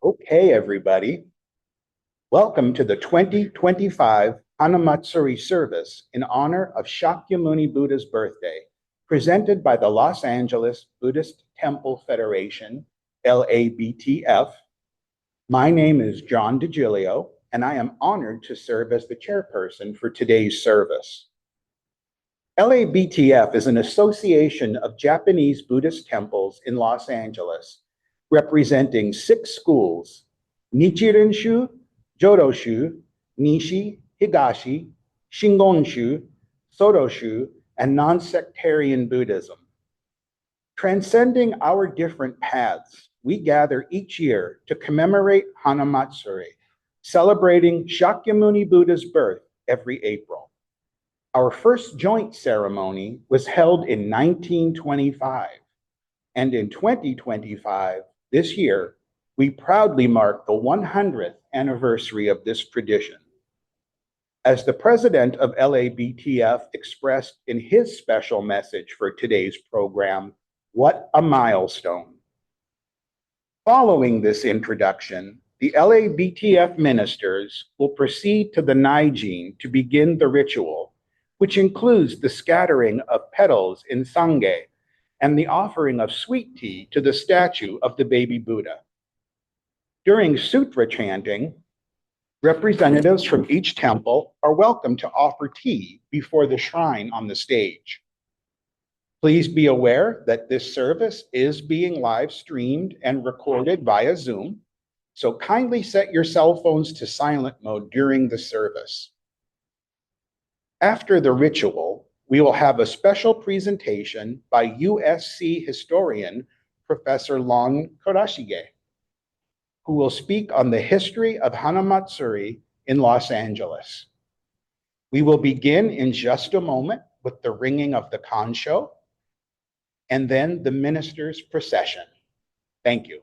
Okay, everybody. Welcome to the 2025 Hanamatsuri service in honor of Shakyamuni Buddha's birthday, presented by the Los Angeles Buddhist Temple Federation, LABTF. My name is John DiGilio, and I am honored to serve as the chairperson for today's service. LABTF is an association of Japanese Buddhist temples in Los Angeles, representing 6 schools: Nichiren-shu, Jodo-shu, Nishi, Higashi, Shingon-shu, Soto-shu, and non-sectarian Buddhism. Transcending our different paths, we gather each year to commemorate Hanamatsuri, celebrating Shakyamuni Buddha's birth every April. Our first joint ceremony was held in 1925, and in 2025, this year, we proudly mark the 100th anniversary of this tradition. As the president of LABTF expressed in his special message for today's program, what a milestone. Following this introduction, the LABTF ministers will proceed to the Naijin to begin the ritual, which includes the scattering of petals in sanghe and the offering of sweet tea to the statue of the baby Buddha. During sutra chanting, representatives from each temple are welcome to offer tea before the shrine on the stage. Please be aware that this service is being live streamed and recorded via Zoom, so kindly set your cell phones to silent mode during the service. After the ritual, we will have a special presentation by USC historian Professor Lon Kurashige, who will speak on the history of Hanamatsuri in Los Angeles. We will begin in just a moment with the ringing of the kansho, and then the minister's procession. Thank you.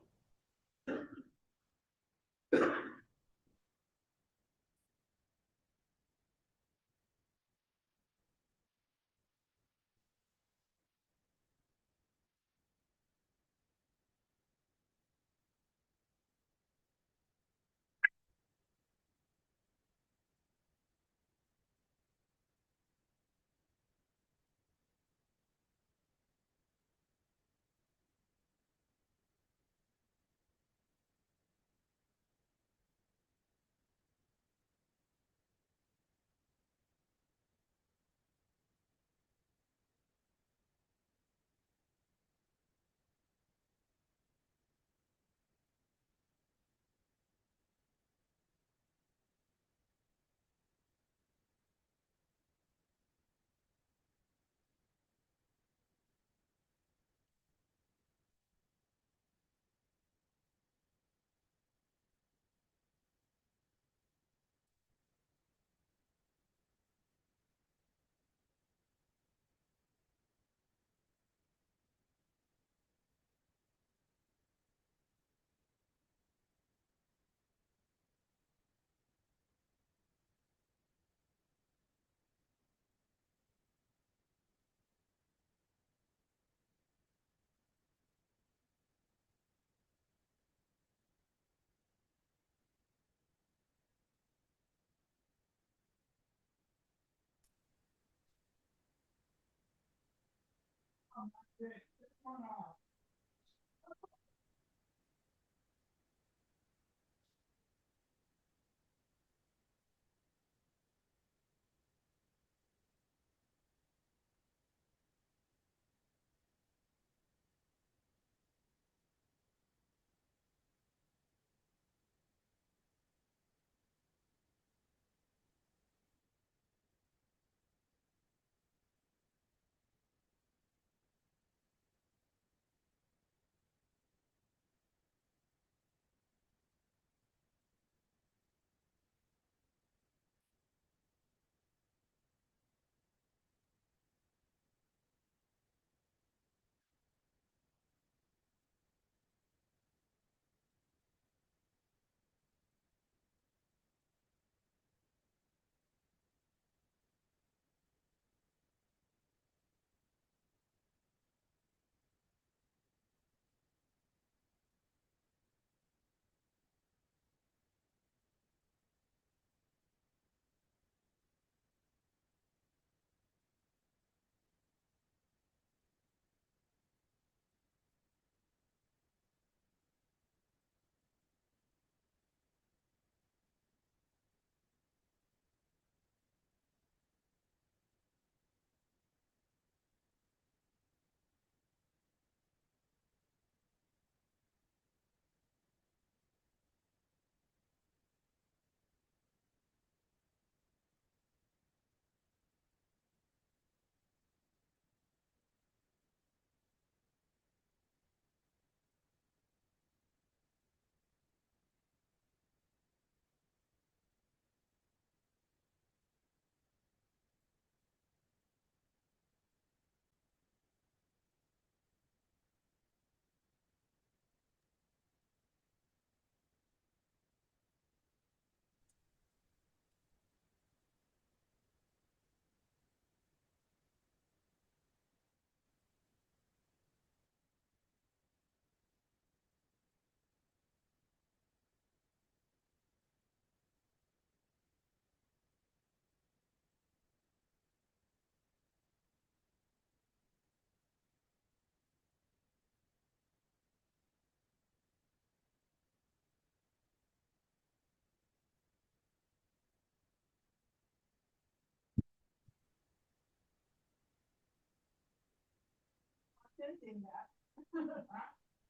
hinting that.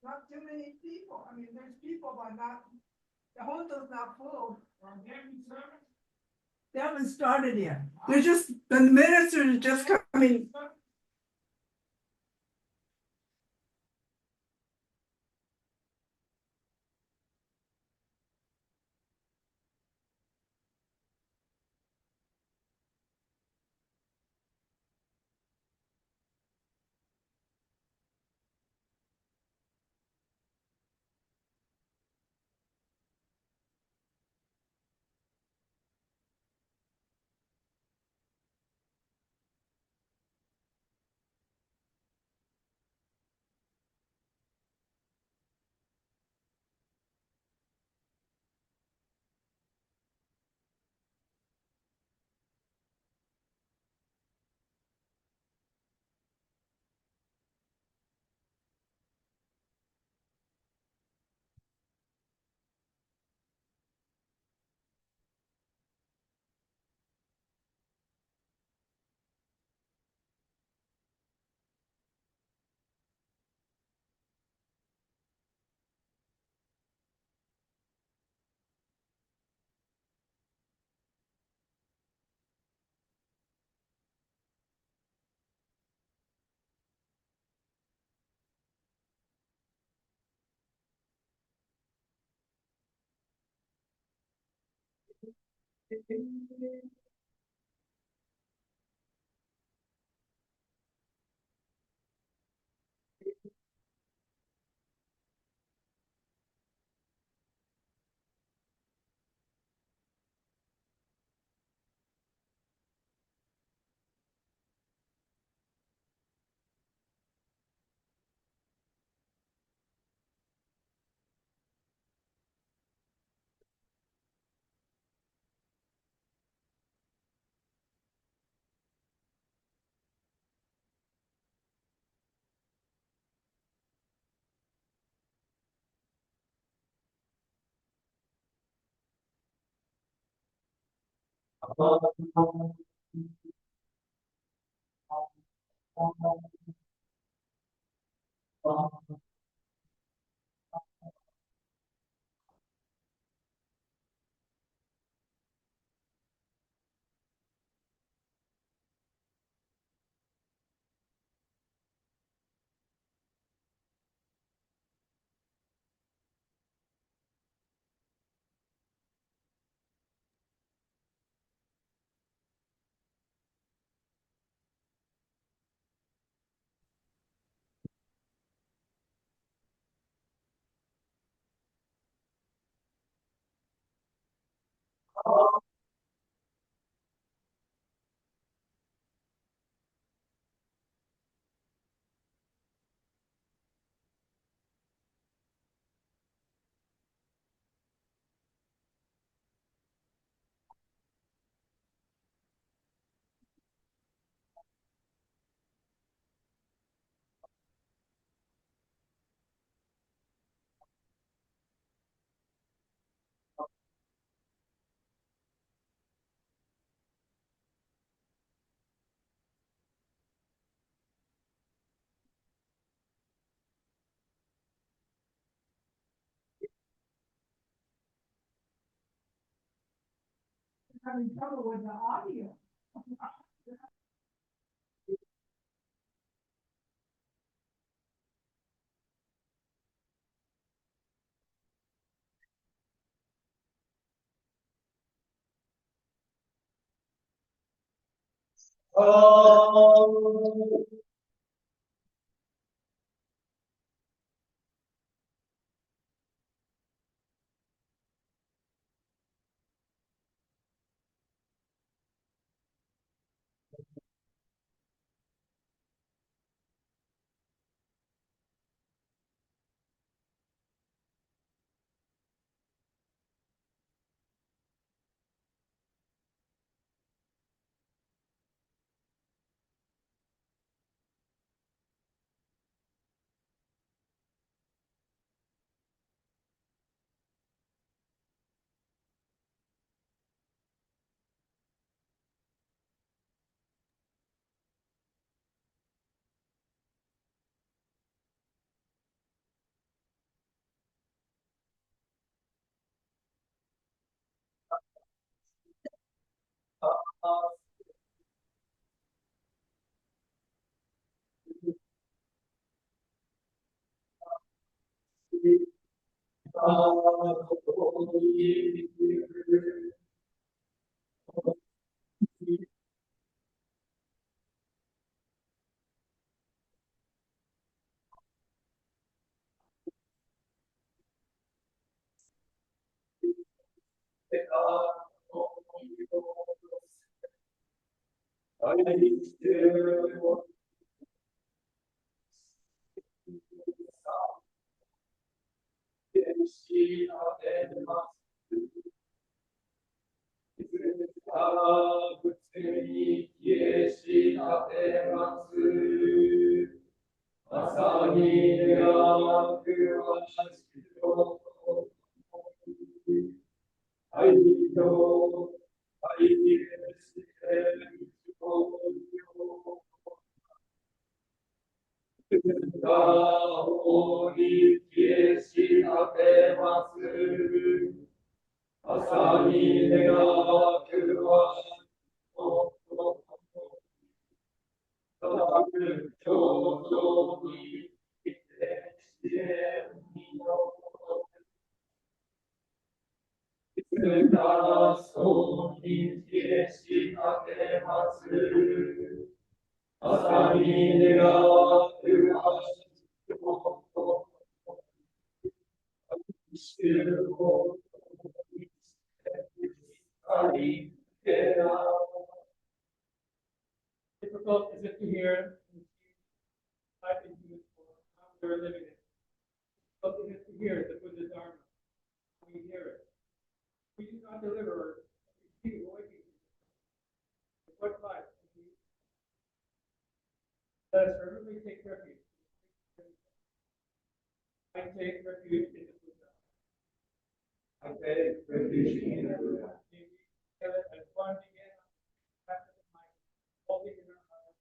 Not too many people. I mean, there's people, but not, the Hondo's not full. They haven't started yet. They're just, the minister is just coming. Having trouble with the audio. Difficult as if to hear type into it for how we're living it. Difficult as if to hear the Buddha Dharma. We hear it. We do not deliver receive awakening. What life? Let us firmly take refuge. I take refuge in the Buddha. I take refuge in the Buddha. Together as one begin, practice of mind, holding in our heart.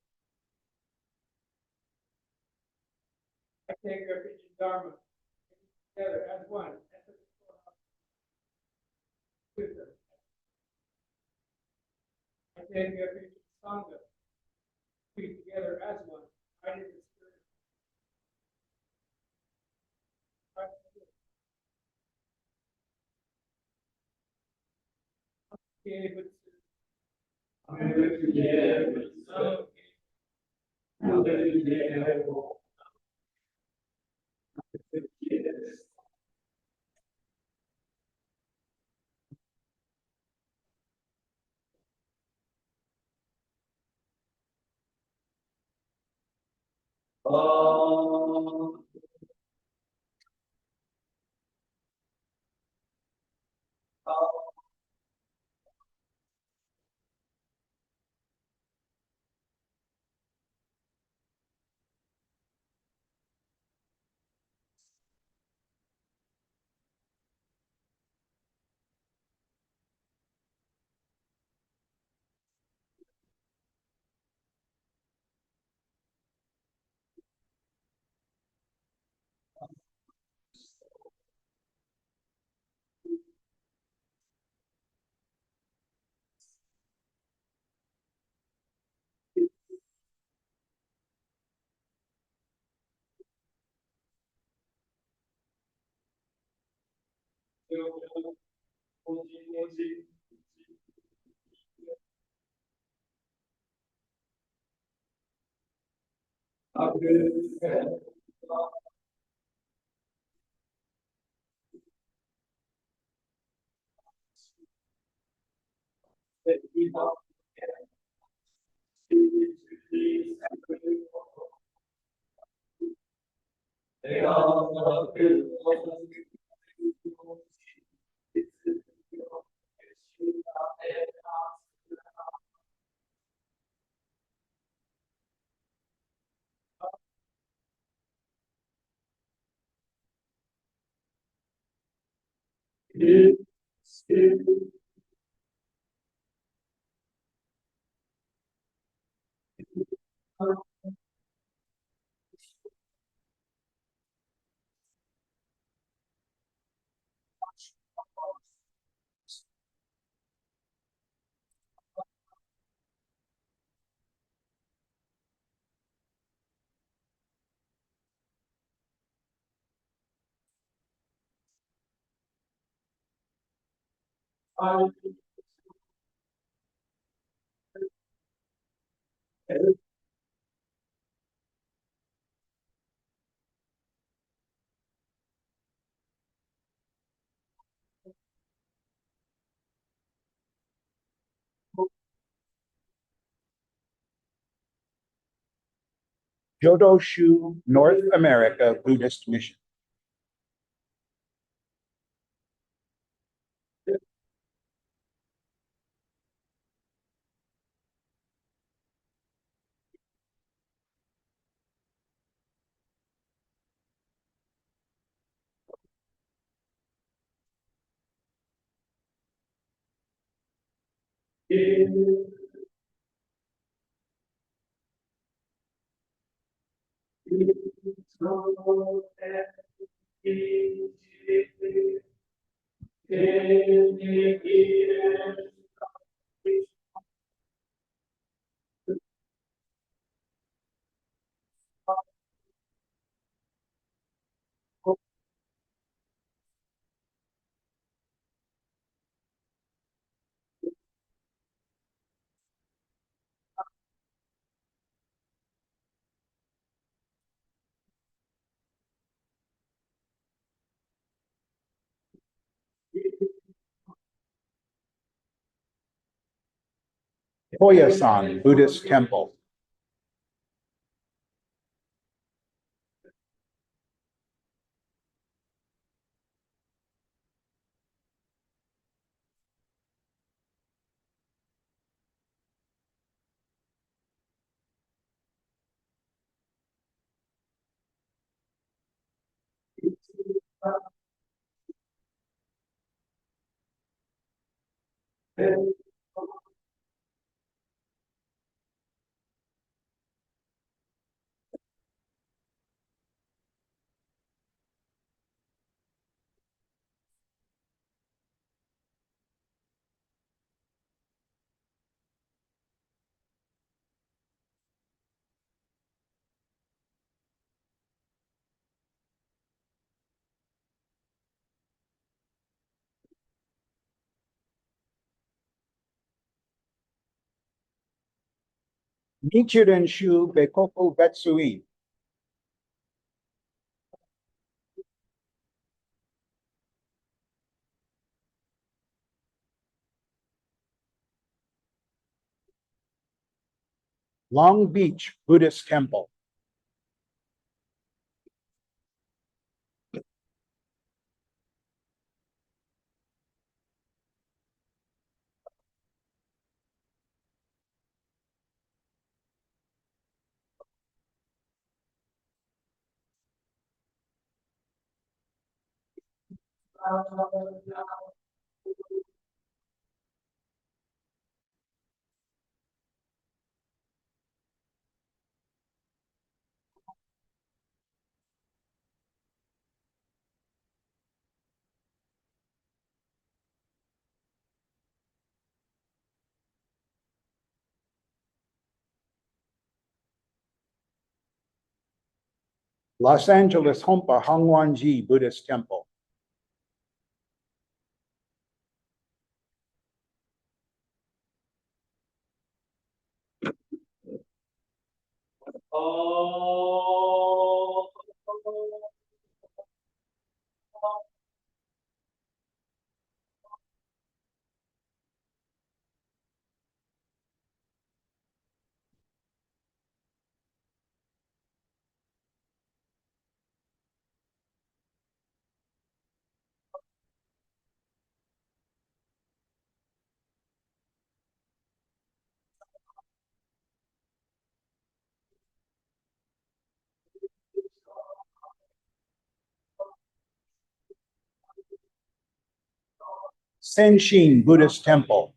I take refuge in Dharma. Together as one. Wisdom. I take refuge in Sangha. We together as one. I did the spirit. Jodoshu, North America Buddhist Mission. Koyasan Buddhist Temple. Nichiren Shu Bekoku Butsuren. Long Beach Buddhist Temple. Los Angeles Hompa Hongwanji Buddhist Temple. Senshin Buddhist Temple.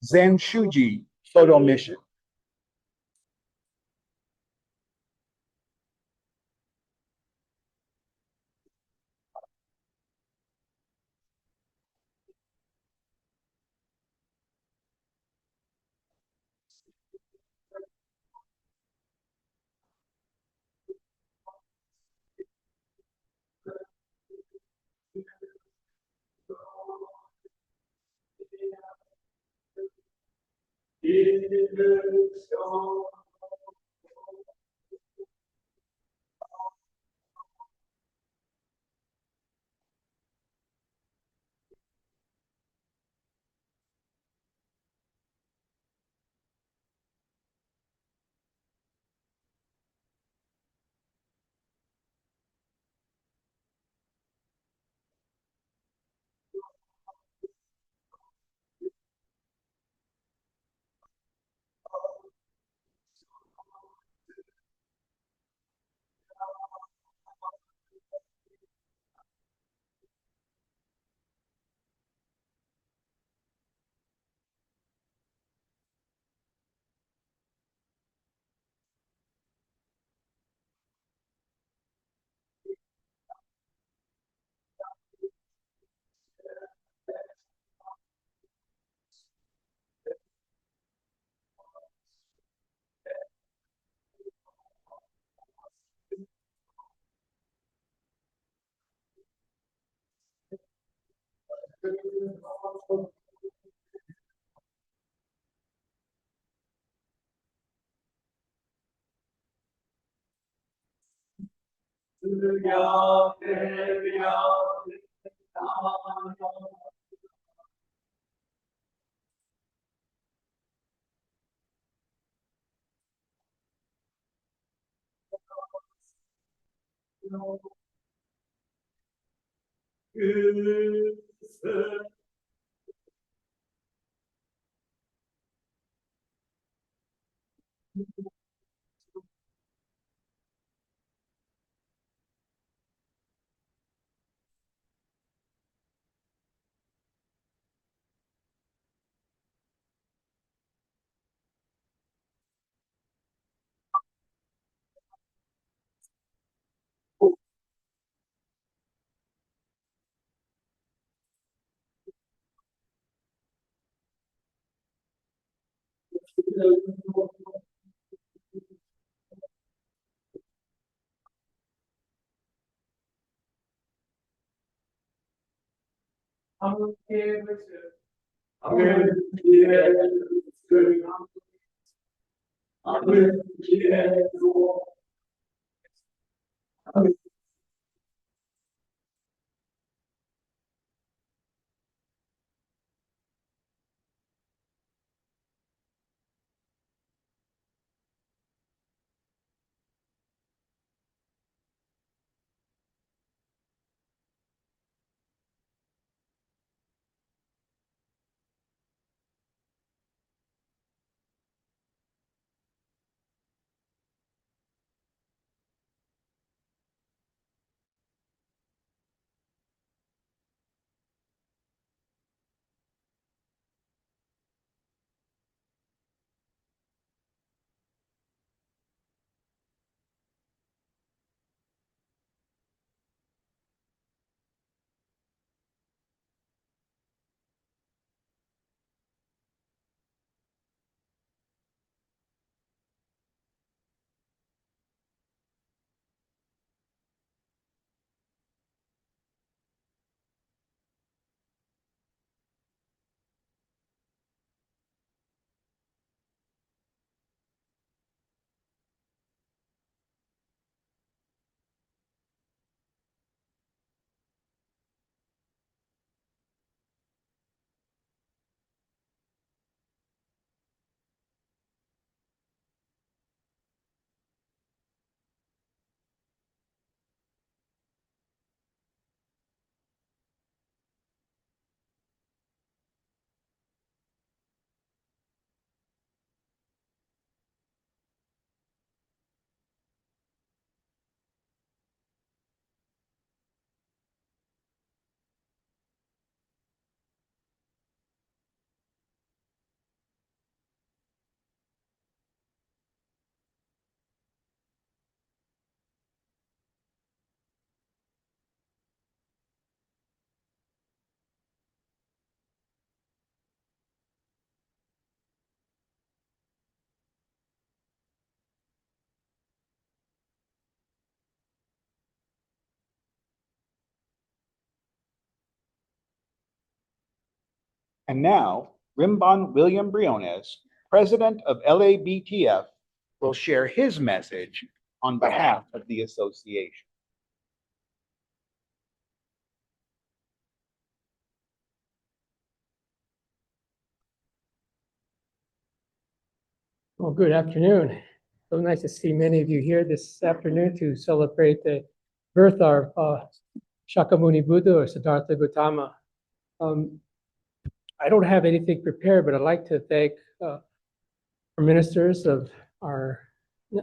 Zen Shuji Soto Mission. And now, Rimban William Briones, president of LABTF, will share his message on behalf of the association. Well, good afternoon. So nice to see many of you here this afternoon to celebrate the birth of Shakyamuni Buddha or Siddhartha Gautama. I don't have anything prepared, but I'd like to thank our ministers of our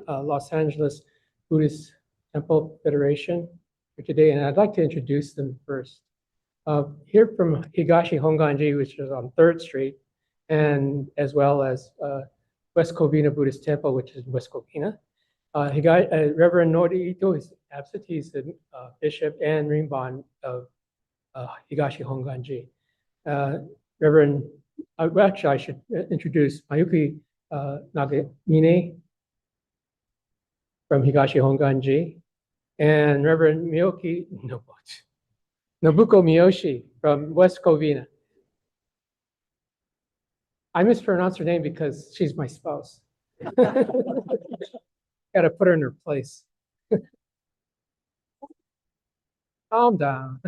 Los Angeles Buddhist Temple Federation for today, and I'd like to introduce them first. Here from Higashi Hongwanji, which is on 3rd Street, and as well as West Covina Buddhist Temple, which is West Covina. Reverend Nori Ito is absent. He's the bishop and Rimban of Higashi Hongwanji. Reverend, actually, I should introduce Mayuki Nagamine from Higashi Hongwanji, and Reverend Nobuko Miyoshi from West Covina. I mispronounced her name because she's my spouse. Got to put her in her place. Calm down.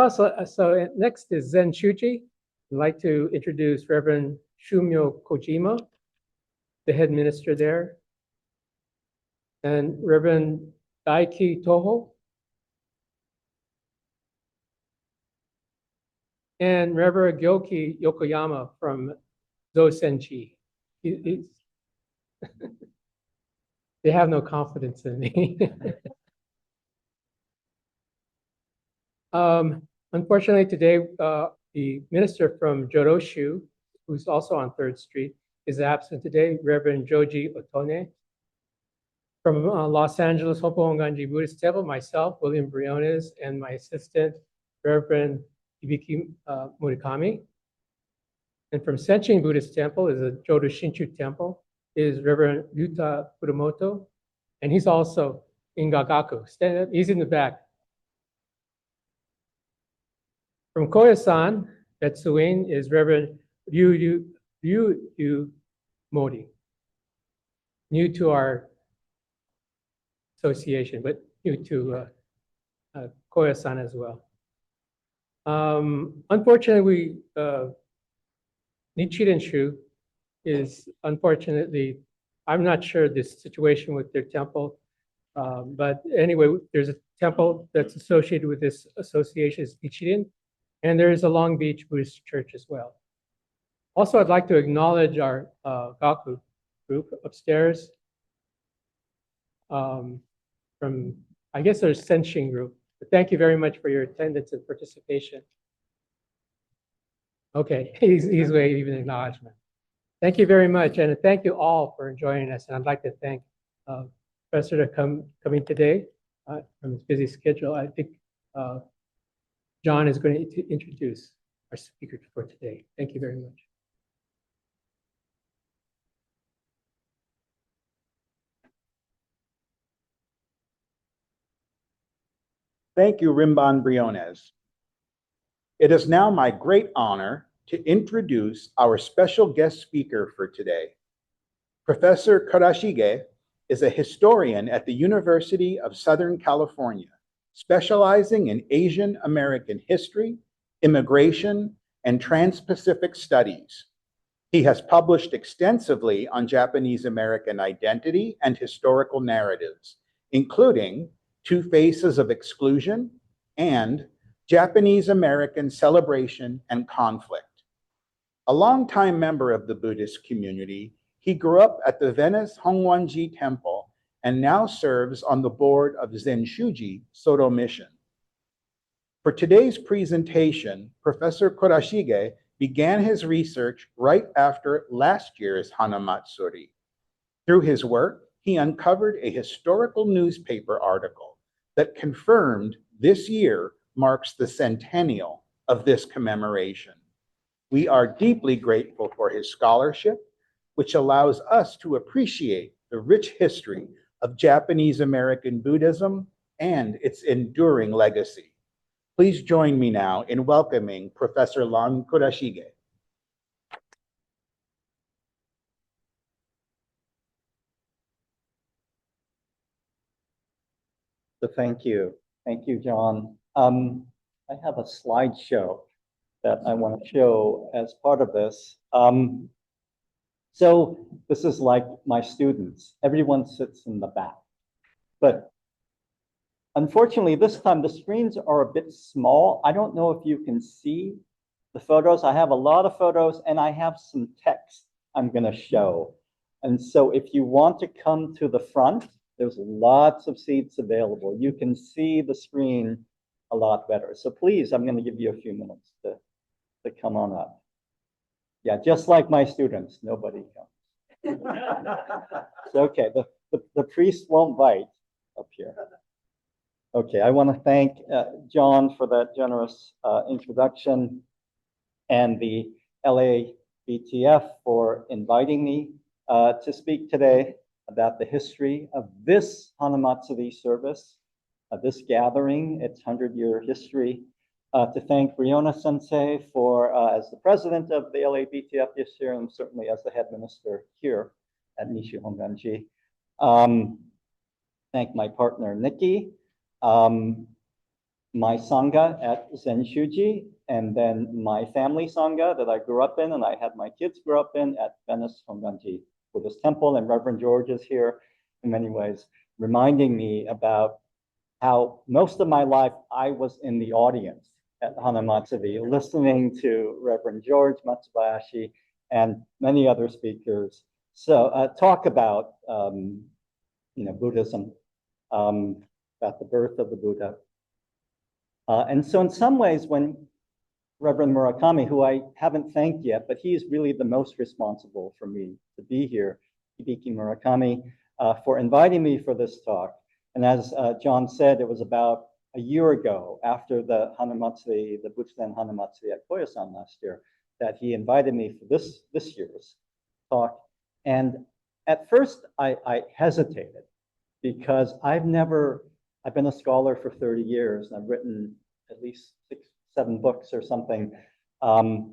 So next is Zen Shuji. I'd like to introduce Reverend Shumyo Kojima, the head minister there, and Reverend Daiki Toho, and Reverend Gyokei Yokoyama from Zosenji. They have no confidence in me. Unfortunately, today, the minister from Joroshu, who's also on 3rd Street, is absent today, Reverend Joji Otone. From Los Angeles Hompa Hongwanji Buddhist Temple, myself, William Briones, and my assistant, Reverend Hibiki Murakami. And from Senchin Buddhist Temple is a Jodo Shinchu Temple, is Reverend Yuta Furumoto, and he's also in Gagaku. Stand up, he's in the back. From Koyasan, Butsuren, is Reverend Ryu Modi, new to our association, but new to Koyasan as well. Unfortunately, Nichiren Shu is unfortunately, I'm not sure this situation with their temple, but anyway, there's a temple that's associated with this association, is Nichiren, and there is a Long Beach Buddhist church as well. Also, I'd like to acknowledge our Gaku group upstairs from, I guess there's Senshin group. But thank you very much for your attendance and participation. Okay, he's waving an acknowledgement. Thank you very much, and thank you all for joining us. And I'd like to thank Professor to coming today from his busy schedule. I think John is going to introduce our speaker for today. Thank you very much. Thank you, Rimban Briones. It is now my great honor to introduce our special guest speaker for today. Professor Kurashige is a historian at the University of Southern California, specializing in Asian American history, immigration, and Trans-Pacific studies. He has published extensively on Japanese American identity and historical narratives, including Two Faces of Exclusion and Japanese American Celebration and Conflict. A longtime member of the Buddhist community, he grew up at the Venice Hongwanji Temple and now serves on the board of Zenshuji Soto Mission. For today's presentation, Professor Kurashige began his research right after last year's Hanamatsuri. Through his work, he uncovered a historical newspaper article that confirmed this year marks the centennial of this commemoration. We are deeply grateful for his scholarship, which allows us to appreciate the rich history of Japanese American Buddhism and its enduring legacy. Please join me now in welcoming Professor Lon Kurashige. So thank you. Thank you, John. I have a slideshow that I want to show as part of this. So this is like my students. Everyone sits in the back. But unfortunately, this time the screens are a bit small. I don't know if you can see the photos. I have a lot of photos and I have some text I'm going to show. And so if you want to come to the front, there's lots of seats available. You can see the screen a lot better. So please, I'm going to give you a few minutes to come on up. Yeah, just like my students, nobody comes. It's okay, the priest won't bite up here. Okay, I want to thank John for that generous introduction and the LABTF for inviting me to speak today about the history of this Hanamatsuri service, this gathering, its 100-year history, to thank Briones sensei for, as the president of the LABTF this year, and certainly as the head minister here at Nishi Hongwanji. Thank my partner, Nikki, my Sangha at Zen Shuji, and then my family Sangha that I grew up in and I had my kids grow up in at Venice Hongwanji Buddhist Temple, and Reverend George is here in many ways, reminding me about how most of my life I was in the audience at Hanamatsuri, listening to Reverend George Matsubayashi and many other speakers. So talk about Buddhism, about the birth of the Buddha. And so in some ways, when Reverend Murakami, who I haven't thanked yet, but he's really the most responsible for me to be here, Hibiki Murakami, for inviting me for this talk. And as John said, it was about a year ago, after the Hanamatsuri, the Butsuren Hanamatsuri at Koyasan last year, that he invited me for this year's talk. And at first, I hesitated because I've been a scholar for 30 years, and I've written at least 6, 7 books or something,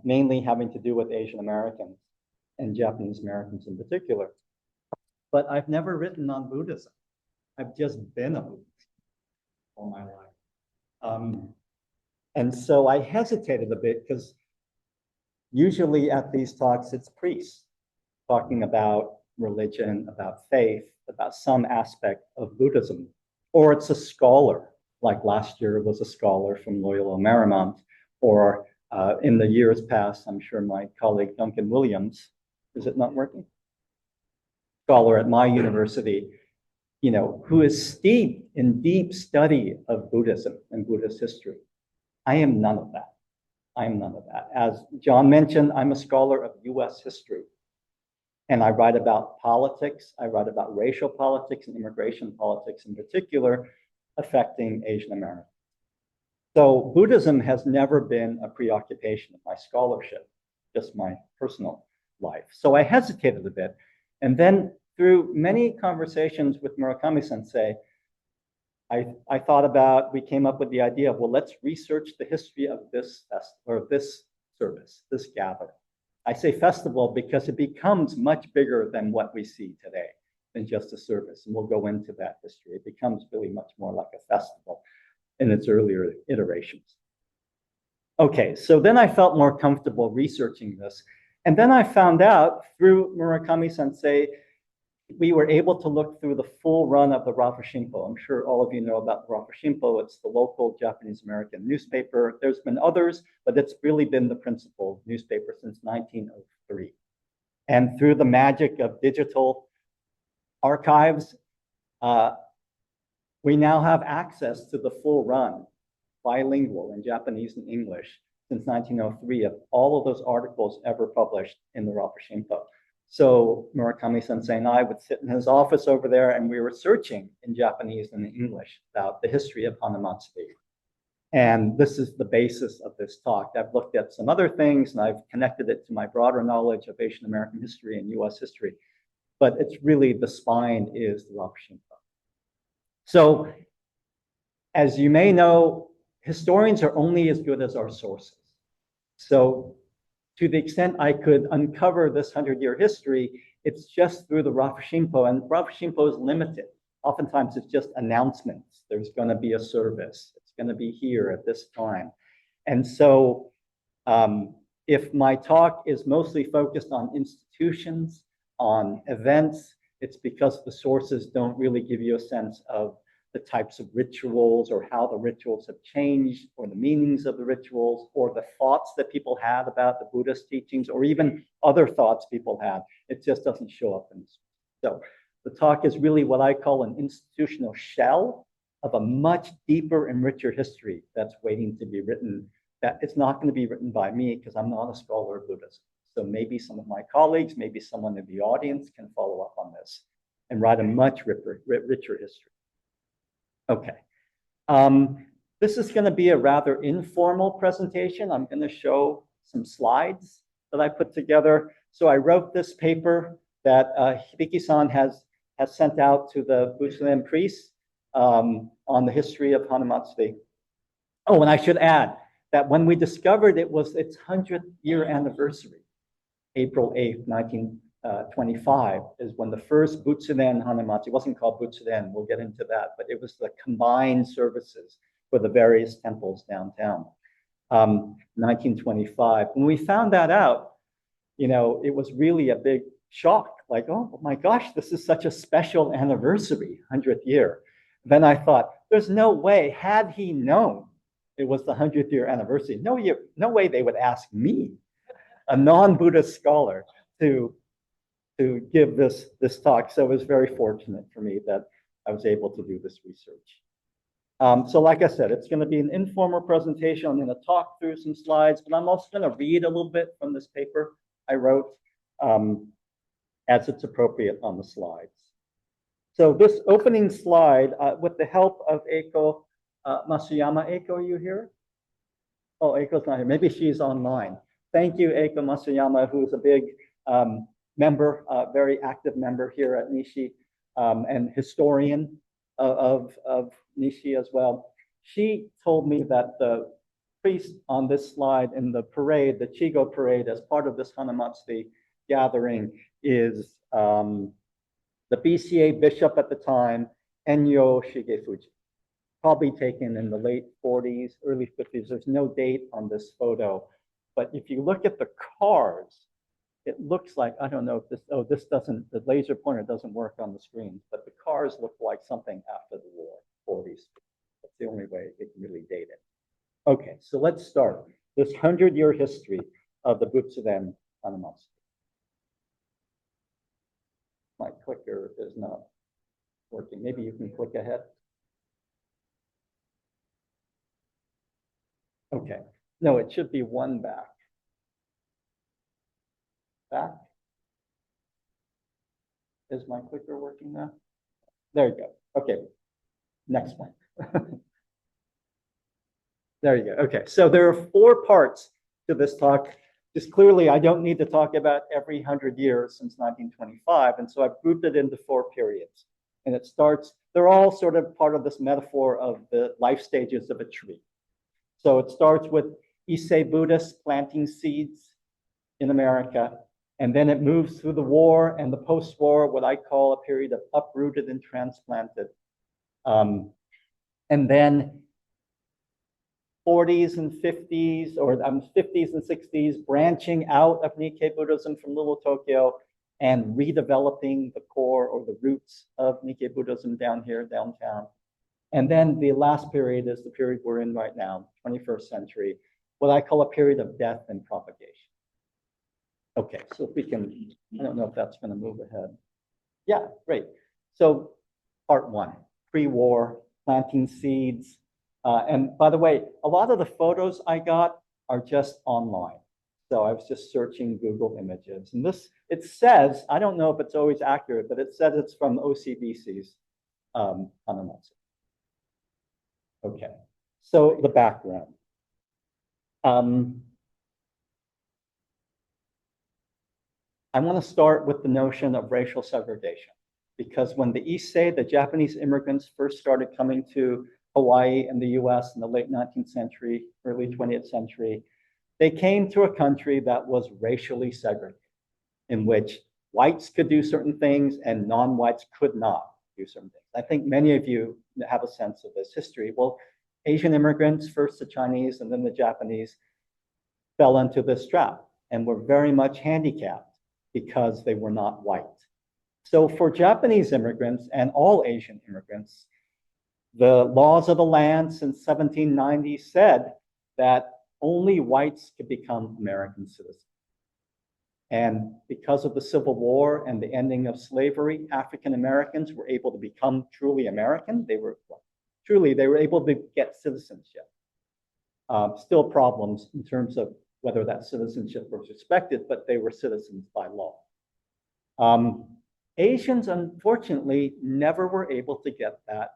mainly having to do with Asian Americans and Japanese Americans in particular. But I've never written on Buddhism. I've just been a Buddhist all my life. And so I hesitated a bit because usually at these talks, it's priests talking about religion, about faith, about some aspect of Buddhism, or it's a scholar, like last year it was a scholar from Loyola Marymount, or in the years past, I'm sure my colleague Duncan Williams, is it not working? Scholar at my university, who is steeped in deep study of Buddhism and Buddhist history. I am none of that. I am none of that. As John mentioned, I'm a scholar of US history. And I write about politics. I write about racial politics and immigration politics in particular, affecting Asian Americans. So Buddhism has never been a preoccupation of my scholarship, just my personal life. So I hesitated a bit. And then through many conversations with Murakami sensei, I thought about, we came up with the idea of, well, let's research the history of this festival, or this service, this gathering. I say festival because it becomes much bigger than what we see today, than just a service. And we'll go into that history. It becomes really much more like a festival in its earlier iterations. Okay, so then I felt more comfortable researching this. And then I found out through Murakami sensei, we were able to look through the full run of the Rafashimpo. I'm sure all of you know about the Rafashimpo. It's the local Japanese-American newspaper. There's been others, but it's really been the principal newspaper since 1903. And through the magic of digital archives, we now have access to the full run, bilingual in Japanese and English, since 1903 of all of those articles ever published in the Rafashimpo. So Murakami sensei and I would sit in his office over there, and we were searching in Japanese and in English about the history of Hanamatsuri. And this is the basis of this talk. I've looked at some other things, and I've connected it to my broader knowledge of Asian American history and US history. But it's really, the spine is the Rafashimpo. So as you may know, historians are only as good as our sources. So to the extent I could uncover this 100-year history, it's just through the Rafushimpo, and Rafushimpo is limited. Oftentimes it's just announcements. There's going to be a service. It's going to be here at this time. And so if my talk is mostly focused on institutions, on events, it's because the sources don't really give you a sense of the types of rituals or how the rituals have changed or the meanings of the rituals or the thoughts that people had about the Buddhist teachings or even other thoughts people had. It just doesn't show up in this. So the talk is really what I call an institutional shell of a much deeper and richer history that's waiting to be written. That it's not going to be written by me because I'm not a scholar of Buddhism. So maybe some of my colleagues, maybe someone in the audience can follow up on this and write a much richer history. Okay. This is going to be a rather informal presentation. I'm going to show some slides that I put together. So I wrote this paper that Hibiki-san has sent out to the Butsuren priests on the history of Hanamatsuri. Oh, and I should add that when we discovered it was its 100th-year anniversary, April 8th, 1925, is when the first Butsuren Hanamatsuri, it wasn't called Butsuren, we'll get into that, but it was the combined services for the various temples downtown, 1925. When we found that out, you know, it was really a big shock, like, oh my gosh, this is such a special anniversary, 100th year. Then I thought, there's no way, had he known it was the 100th year anniversary, no way they would ask me, a non-Buddhist scholar, to give this talk. So it was very fortunate for me that I was able to do this research. So like I said, it's going to be an informal presentation. I'm going to talk through some slides, but I'm also going to read a little bit from this paper I wrote as it's appropriate on the slides. So this opening slide, with the help of Eiko Masuyama. Eiko, are you here? Oh, Eiko's not here. Maybe she's online. Thank you, Eiko Masuyama, who is a big member, very active member here at Nishi, and historian of Nishi as well. She told me that the priest on this slide in the parade, the Chigo parade, as part of this Hanamatsuri gathering, is the BCA bishop at the time, Enyo Shigefuji, probably taken in the late 40s, early 50s. There's no date on this photo, but if you look at the cars, it looks like, I don't know if this, oh, this doesn't, the laser pointer doesn't work on the screen, but the cars look like something after the war, 40s. That's the only way it can really date it. Okay, so let's start this 100-year history of the Butsuren Hanamatsuri. My clicker is not working. Maybe you can click ahead. Okay, no, it should be one back. Back. Is my clicker working now? There you go. Okay, next one. There you go. Okay, so there are 4 parts to this talk. Just clearly, I don't need to talk about every 100 years since 1925, and so I've grouped it into 4 periods. And it starts, they're all sort of part of this metaphor of the life stages of a tree. So it starts with Issei Buddhists planting seeds in America, and then it moves through the war and the post-war, what I call a period of uprooted and transplanted. And then 40s and 50s, or 50s and 60s, branching out of Nikkei Buddhism from Little Tokyo and redeveloping the core or the roots of Nikkei Buddhism down here, downtown. And then the last period is the period we're in right now, 21st century, what I call a period of death and propagation. Okay, so if we can, I don't know if that's going to move ahead. Yeah, great. So part 1, pre-war, planting seeds. And by the way, a lot of the photos I got are just online. So I was just searching Google Images. And this, it says, I don't know if it's always accurate, but it says it's from OCBC's Hanamatsuri. Okay, so the background. I want to start with the notion of racial segregation, because when the Issei, the Japanese immigrants, first started coming to Hawaii and the US in the late 19th century, early 20th century, they came to a country that was racially segregated, in which whites could do certain things and non-whites could not do certain things. I think many of you have a sense of this history. Well, Asian immigrants, first the Chinese and then the Japanese, fell into this trap and were very much handicapped because they were not white. So for Japanese immigrants and all Asian immigrants, the laws of the land since 1790 said that only whites could become American citizens. And because of the Civil War and the ending of slavery, African Americans were able to become truly American. They were able to get citizenship. Still problems in terms of whether that citizenship was respected, but they were citizens by law. Asians, unfortunately, never were able to get that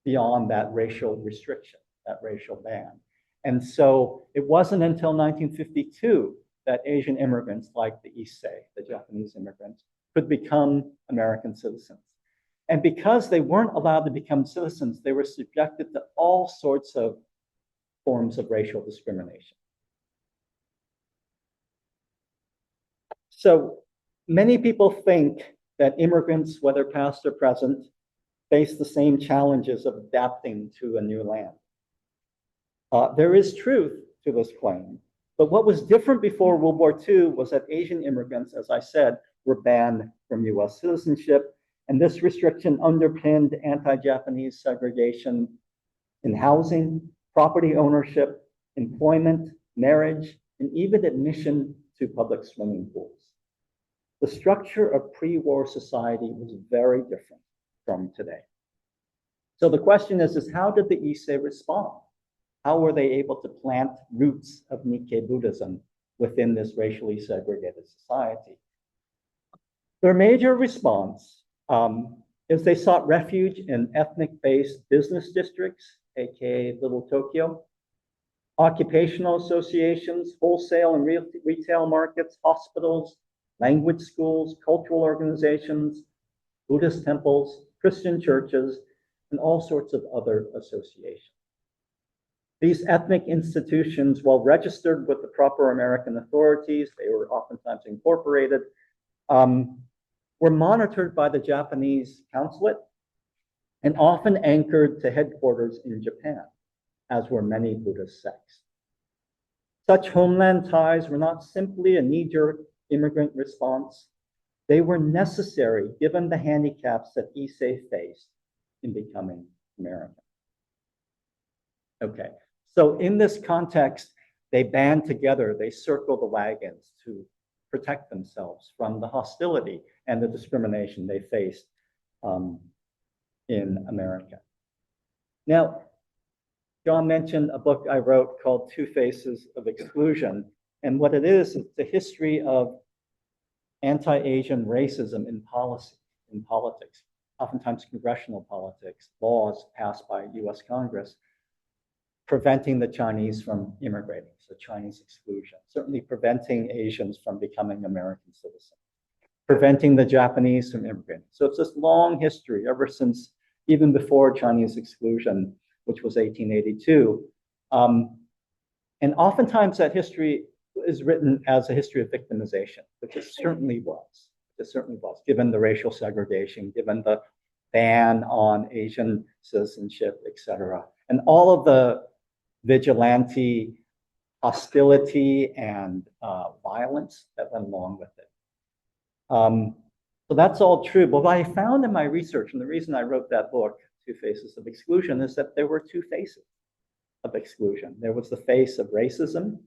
beyond that racial restriction, that racial ban. And so it wasn't until 1952 that Asian immigrants like the Issei, the Japanese immigrants, could become American citizens. And because they weren't allowed to become citizens, they were subjected to all sorts of forms of racial discrimination. So many people think that immigrants, whether past or present, face the same challenges of adapting to a new land. There is truth to this claim, but what was different before World War II was that Asian immigrants, as I said, were banned from US citizenship, and this restriction underpinned anti-Japanese segregation in housing, property ownership, employment, marriage, and even admission to public swimming pools. The structure of pre-war society was very different from today. So the question is how did the Issei respond? How were they able to plant roots of Nikkei Buddhism within this racially segregated society? Their major response is they sought refuge in ethnic-based business districts, aka Little Tokyo, occupational associations, wholesale and retail markets, hospitals, language schools, cultural organizations, Buddhist temples, Christian churches, and all sorts of other associations. These ethnic institutions, while registered with the proper American authorities, they were oftentimes incorporated, were monitored by the Japanese consulate and often anchored to headquarters in Japan, as were many Buddhist sects. Such homeland ties were not simply a knee-jerk immigrant response. They were necessary given the handicaps that Issei faced in becoming American. Okay, so in this context, they band together, they circle the wagons to protect themselves from the hostility and the discrimination they faced in America. Now, John mentioned a book I wrote called Two Faces of Exclusion. And what it is the history of anti-Asian racism in policy, in politics, oftentimes congressional politics, laws passed by US Congress, preventing the Chinese from immigrating, so Chinese exclusion, certainly preventing Asians from becoming American citizens, preventing the Japanese from immigrating. So it's this long history ever since, even before Chinese exclusion, which was 1882. And oftentimes that history is written as a history of victimization, which it certainly was. It certainly was, given the racial segregation, given the ban on Asian citizenship, et cetera, and all of the vigilante hostility and violence that went along with it. So that's all true. But what I found in my research, and the reason I wrote that book, Two Faces of Exclusion, is that there were two faces of exclusion. There was the face of racism,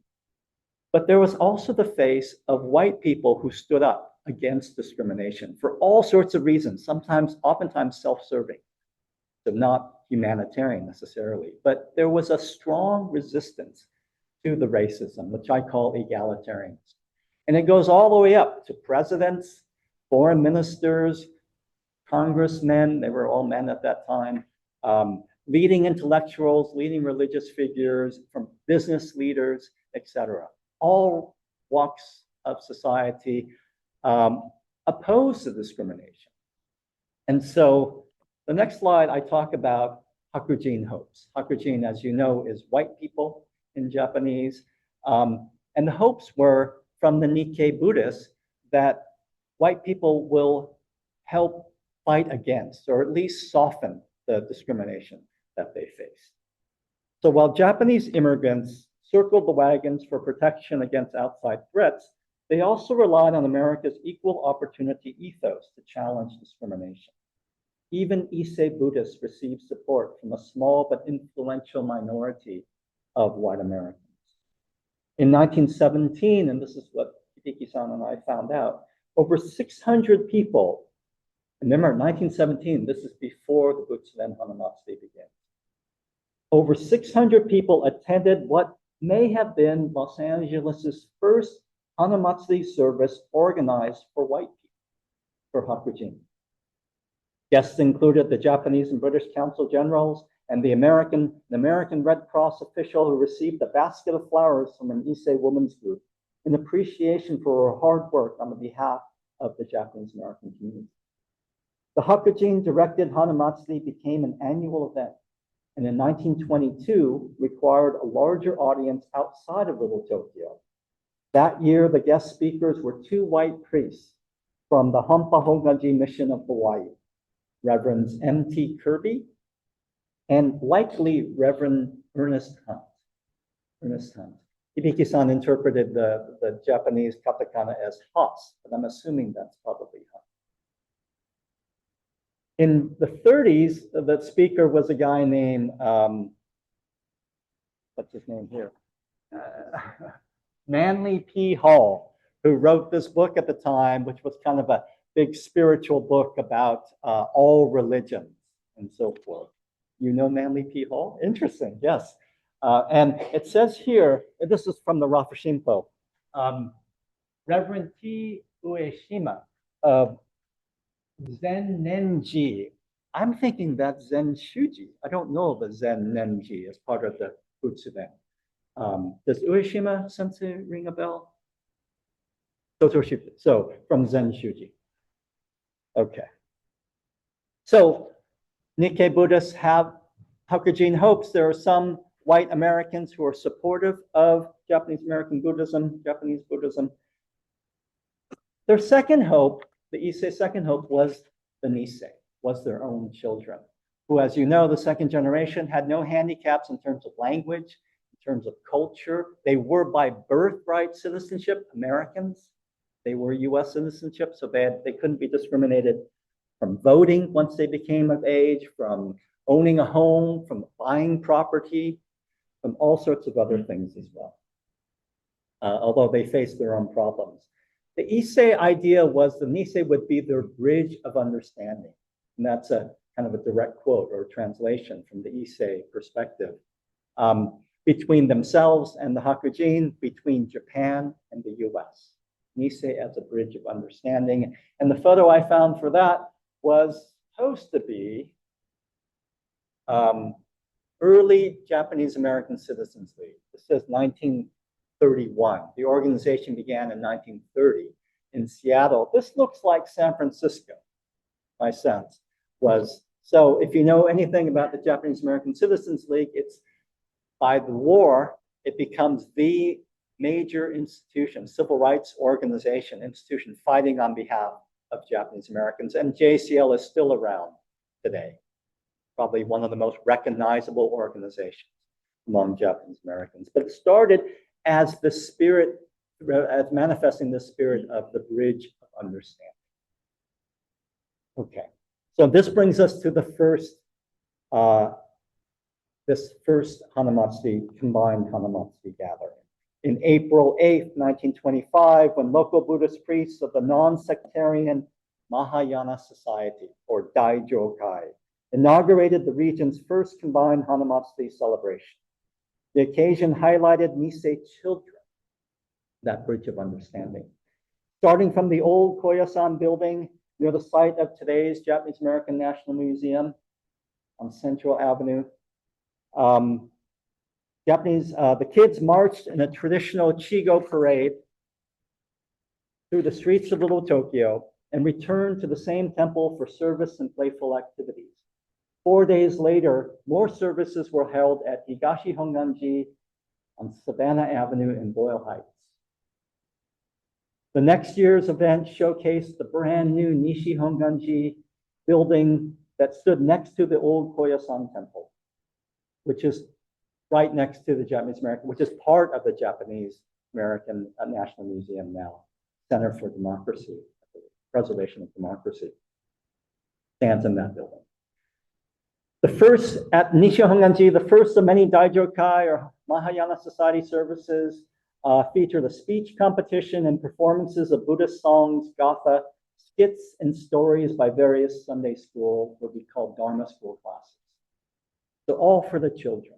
but there was also the face of white people who stood up against discrimination for all sorts of reasons, oftentimes self-serving, so not humanitarian necessarily. But there was a strong resistance to the racism, which I call egalitarianism. And it goes all the way up to presidents, foreign ministers, congressmen, they were all men at that time, leading intellectuals, leading religious figures, from business leaders, etc. All walks of society opposed to discrimination. And so the next slide, I talk about Hakujin hopes. Hakujin, as you know, is white people in Japanese. And the hopes were from the Nikkei Buddhists that white people will help fight against, or at least soften the discrimination that they face. So while Japanese immigrants circled the wagons for protection against outside threats, they also relied on America's equal opportunity ethos to challenge discrimination. Even Issei Buddhists received support from a small but influential minority of white Americans. In 1917, and this is what Hibiki-san and I found out, over 600 people, remember 1917, this is before the Butsuren Hanamatsuri began. Over 600 people attended what may have been Los Angeles' first Hanamatsuri service organized for white people, for Hakujin. Guests included the Japanese and British Council Generals and the American Red Cross official who received a basket of flowers from an Issei women's group in appreciation for her hard work on the behalf of the Japanese American community. The Hakujin directed Hanamatsuri became an annual event, and in 1922 required a larger audience outside of Little Tokyo. That year, the guest speakers were two white priests from the Hompa Hongwanji mission of Hawaii, Reverends M.T. Kirby and likely Reverend Ernest Hunt. Hibiki-san interpreted the Japanese katakana as Haas, but I'm assuming that's probably Hunt. In the 30s, the speaker was a guy named, what's his name here? Manly P. Hall, who wrote this book at the time, which was kind of a big spiritual book about all religions and so forth. You know Manly P. Hall? Interesting, yes. And it says here, this is from the Rafa Shinpo, Reverend T. Ueshima of Zen Nenji. I'm thinking that's Zen Shuji. I don't know of a Zen Nenji as part of the Butsuren. Does Ueshima sensei ring a bell? So from Zen Shuji. Okay. So Nikkei Buddhists have Hakujin hopes. There are some white Americans who are supportive of Japanese American Buddhism, Japanese Buddhism. Their second hope, the Issei second hope, was the Nisei, was their own children, who, as you know, the second generation had no handicaps in terms of language, in terms of culture. They were by birthright citizenship Americans. They were US citizenship, so they couldn't be discriminated from voting once they became of age, from owning a home, from buying property, from all sorts of other things as well, although they faced their own problems. The Issei idea was the Nisei would be their bridge of understanding. And that's a kind of a direct quote or translation from the Issei perspective. Between themselves and the Hakujin, between Japan and the US. Nisei as a bridge of understanding. And the photo I found for that was supposed to be early Japanese American Citizens League. This says 1931. The organization began in 1930 in Seattle. This looks like San Francisco, my sense was. So if you know anything about the Japanese American Citizens League, it's by the war, it becomes the major institution, civil rights organization, institution fighting on behalf of Japanese Americans. And JCL is still around today. Probably one of the most recognizable organizations among Japanese Americans. But it started as the spirit, as manifesting the spirit of the bridge of understanding. Okay, so this brings us to the first, this first Hanamatsuri, combined Hanamatsuri gathering. In April 8th, 1925, when local Buddhist priests of the non-sectarian Mahayana Society, or Daijokai, inaugurated the region's first combined Hanamatsuri celebration. The occasion highlighted Nisei children, that bridge of understanding. Starting from the old Koyasan building near the site of today's Japanese American National Museum on Central Avenue, the kids marched in a traditional Chigo parade through the streets of Little Tokyo and returned to the same temple for service and playful activities. 4 days later, more services were held at Higashi Hongwanji on Savannah Avenue in Boyle Heights. The next year's event showcased the brand new Nishi Hongwanji building that stood next to the old Koyasan Temple, which is right next to the Japanese American, which is part of the Japanese American National Museum now, Center for Democracy, Preservation of Democracy, stands in that building. The first, at Nishi Hongwanji, the first of many Daijokai or Mahayana Society services featured a speech competition and performances of Buddhist songs, gatha, skits, and stories by various Sunday school, what we call Dharma school classes. So all for the children.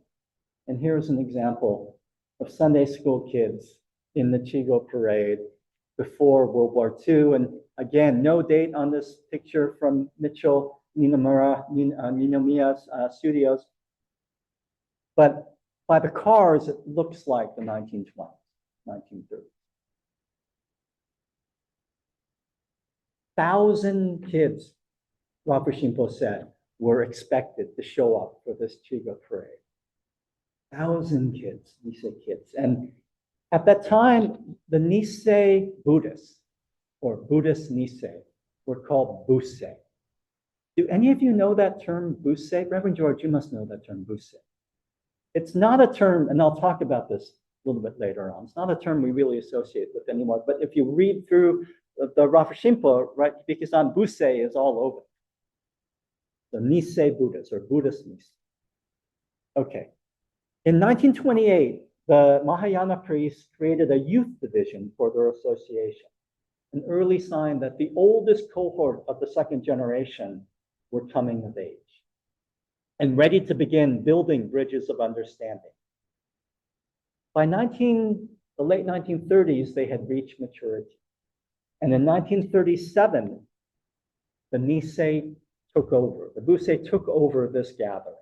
And here's an example of Sunday school kids in the Chigo parade before World War II. And again, no date on this picture from Mitchell Ninomiya's studios. But by the cars, it looks like the 1920s, 1930s. 1,000 kids, Rafa Shinpo said, were expected to show up for this Chigo parade. 1,000 kids, Nisei kids. And at that time, the Nisei Buddhists, or Buddhist Nisei, were called Busei. Do any of you know that term, Busei? Reverend George, you must know that term, Busei. It's not a term, and I'll talk about this a little bit later on. It's not a term we really associate with anymore. But if you read through the Rafa Shinpo, right, Hibiki-san, Busei is all over. The Nisei Buddhists, or Buddhist Nisei. Okay. In 1928, the Mahayana priests created a youth division for their association, an early sign that the oldest cohort of the second generation were coming of age and ready to begin building bridges of understanding. By the late 1930s, they had reached maturity. And in 1937, the Nisei took over, the Busei took over this gathering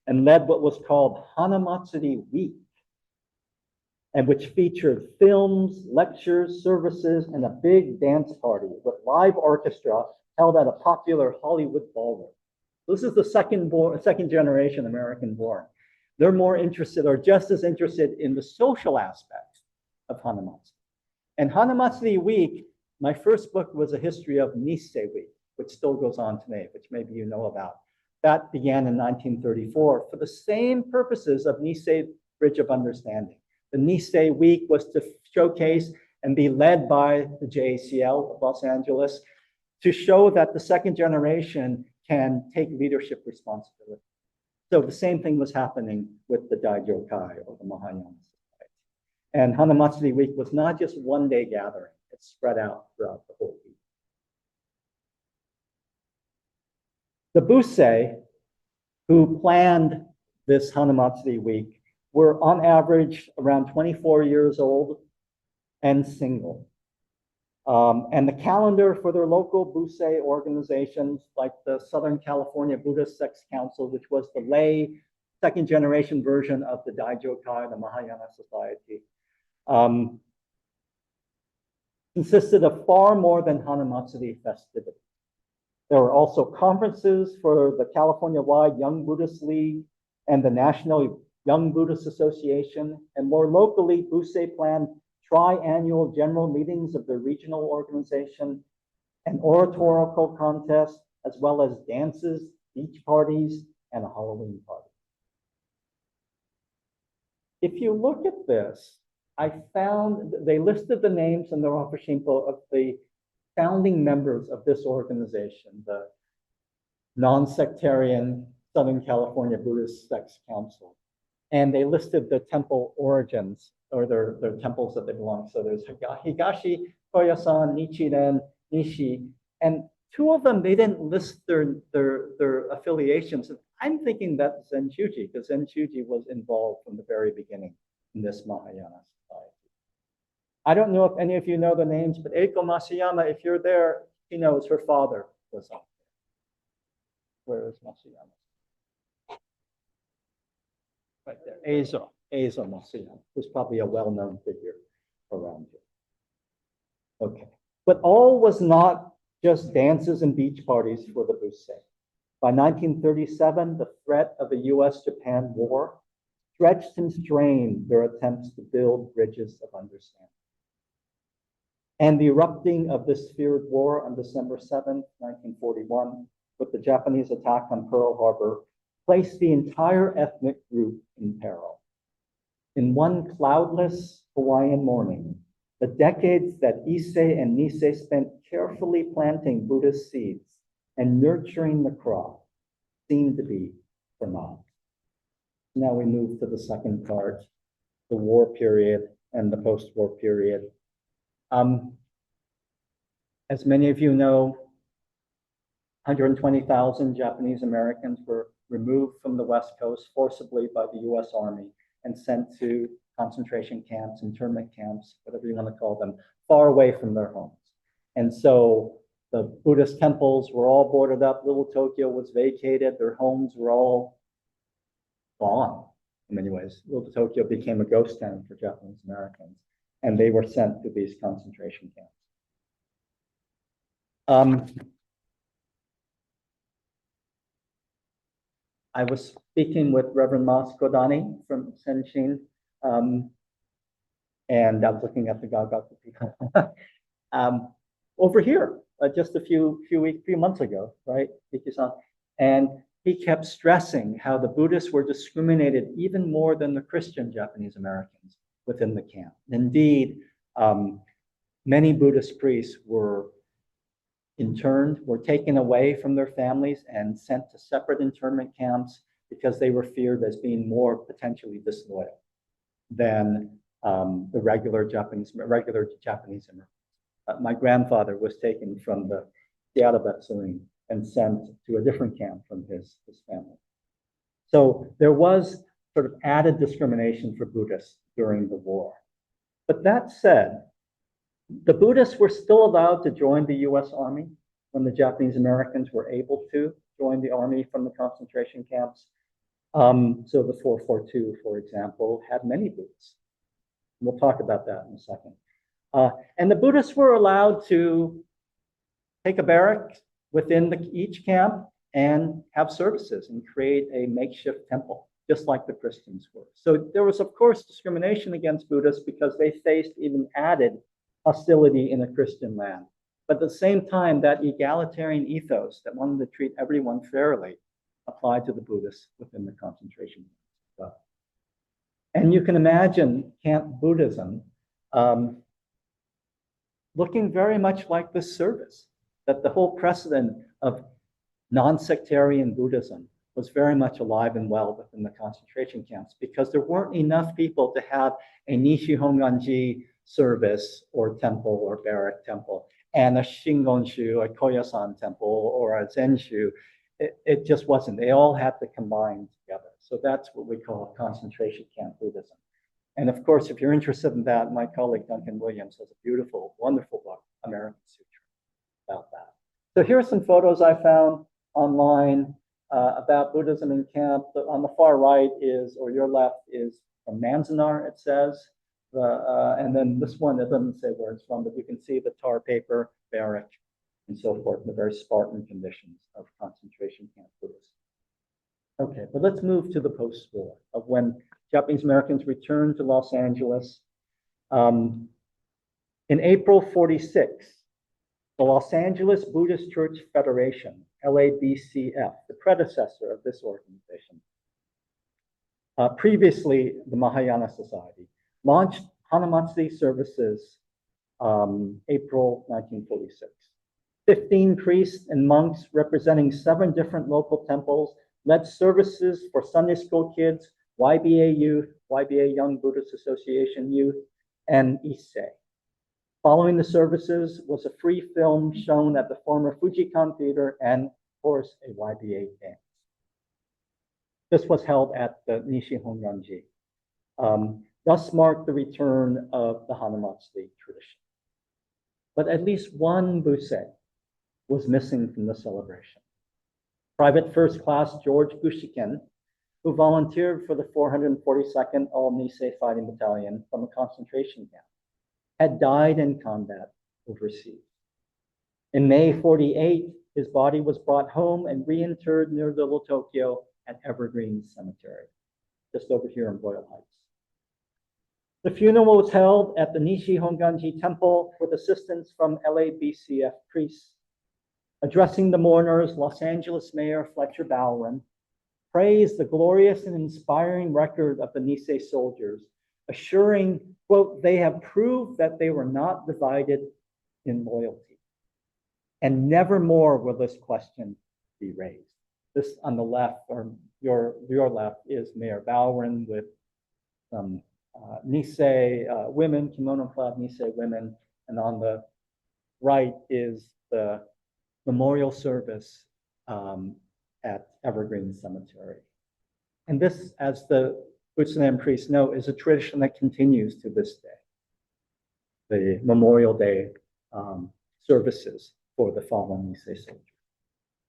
and led what was called Hanamatsuri Week, and which featured films, lectures, services, and a big dance party with live orchestra held at a popular Hollywood ballroom. This is the second generation American born. They're more interested, or just as interested, in the social aspects of Hanamatsuri. And Hanamatsuri Week, my first book was a history of Nisei Week, which still goes on today, which maybe you know about. That began in 1934 for the same purposes of Nisei Bridge of Understanding. The Nisei Week was to showcase and be led by the JACL of Los Angeles to show that the second generation can take leadership responsibility. So the same thing was happening with the Daijokai, or the Mahayana Society. And Hanamatsuri Week was not just one-day gathering. It spread out throughout the whole week. The Busei, who planned this Hanamatsuri Week, were on average around 24 years old and single. And the calendar for their local Busei organizations, like the Southern California Buddhist Sex Council, which was the lay second generation version of the Daijokai, the Mahayana Society, consisted of far more than Hanamatsuri festivities. There were also conferences for the California-wide Young Buddhist League and the National Young Buddhist Association, and more locally, Busei planned tri-annual general meetings of the regional organization, an oratorical contest, as well as dances, beach parties, and a Halloween party. If you look at this, I found they listed the names in the Rafa Shinpo of the founding members of this organization, the non-sectarian Southern California Buddhist Sex Council. And they listed the temple origins, or their temples that they belong. So there's Higashi, Koyasan, Nichiren, Nishi, and two of them, they didn't list their affiliations. I'm thinking that's Zenchuji, because Zenchuji was involved from the very beginning in this Mahayana society. I don't know if any of you know the names, but Eiko Masayama, if you're there, she knows her father was up there. Where is Masayama? Right there, Eizo Masayama, who's probably a well-known figure around here. Okay, but all was not just dances and beach parties for the Busei. By 1937, the threat of a US-Japan war stretched and strained their attempts to build bridges of understanding. And the erupting of this feared war on December 7, 1941, with the Japanese attack on Pearl Harbor, placed the entire ethnic group in peril. In one cloudless Hawaiian morning, the decades that Issei and Nisei spent carefully planting Buddhist seeds and nurturing the crop seemed to be for naught. Now we move to the second part, the war period and the post-war period. As many of you know, 120,000 Japanese Americans were removed from the West Coast forcibly by the US Army and sent to concentration camps, internment camps, whatever you want to call them, far away from their homes. And so the Buddhist temples were all boarded up, Little Tokyo was vacated, their homes were all gone in many ways. Little Tokyo became a ghost town for Japanese Americans, and they were sent to these concentration camps. I was speaking with Reverend Mas Kodani from Senshin, and I was looking at the Gagaku people over here just a few months ago, right, Hiki-san? And he kept stressing how the Buddhists were discriminated even more than the Christian Japanese Americans within the camp. Indeed, many Buddhist priests were interned, were taken away from their families and sent to separate internment camps because they were feared as being more potentially disloyal than the regular Japanese immigrants. My grandfather was taken from the Kinnara Butsuren and sent to a different camp from his family. So there was sort of added discrimination for Buddhists during the war. But that said, the Buddhists were still allowed to join the US Army when the Japanese Americans were able to join the army from the concentration camps. So the 442, for example, had many Buddhists. We'll talk about that in a second. And the Buddhists were allowed to take a barrack within each camp and have services and create a makeshift temple, just like the Christians were. So there was, of course, discrimination against Buddhists because they faced even added hostility in a Christian land. But at the same time, that egalitarian ethos that wanted to treat everyone fairly applied to the Buddhists within the concentration camps. And you can imagine Camp Buddhism looking very much like this service, that the whole precedent of non-sectarian Buddhism was very much alive and well within the concentration camps because there weren't enough people to have a Nishi Hongwanji service or temple or barrack temple and a Shingonshu, a Koyasan temple or a Zenshu. It just wasn't. They all had to combine together. So that's what we call concentration camp Buddhism. And of course, if you're interested in that, my colleague Duncan Williams has a beautiful, wonderful book, American Sutra, about that. So here are some photos I found online about Buddhism in camp. On the far right is, or your left is from Manzanar, it says. And then this one, it doesn't say where it's from, but you can see the tar paper, barrack, and so forth, the very Spartan conditions of concentration camp Buddhism. Okay, but let's move to the post-war, of when Japanese Americans returned to Los Angeles. In April 46, the Los Angeles Buddhist Church Federation, LABTF, the predecessor of this organization, previously the Mahayana Society, launched Hanamatsuri services April 1946. 15 priests and monks representing 7 different local temples led services for Sunday school kids, YBA youth, YBA Young Buddhist Association youth, and Issei. Following the services was a free film shown at the former Fujikan Theater and, of course, a YBA dance. This was held at the Nishi Hongwanji. Thus marked the return of the Hanamatsuri tradition. But at least one Busei was missing from the celebration. Private First Class George Gushiken, who volunteered for the 442nd All-Nisei Fighting Battalion from a concentration camp, had died in combat overseas. In May 48, his body was brought home and reinterred near Little Tokyo at Evergreen Cemetery, just over here in Royal Heights. The funeral was held at the Nishi Hongwanji Temple with assistance from LABTF priests. Addressing the mourners, Los Angeles Mayor Fletcher Bowron praised the glorious and inspiring record of the Nisei soldiers, assuring, quote, they have proved that they were not divided in loyalty. And never more will this question be raised. This on the left, or your left, is Mayor Bowron with some Nisei women, kimono-clad Nisei women, and on the right is the memorial service at Evergreen Cemetery. And this, as the Butsuren priests know, is a tradition that continues to this day. The Memorial Day services for the fallen Nisei soldiers.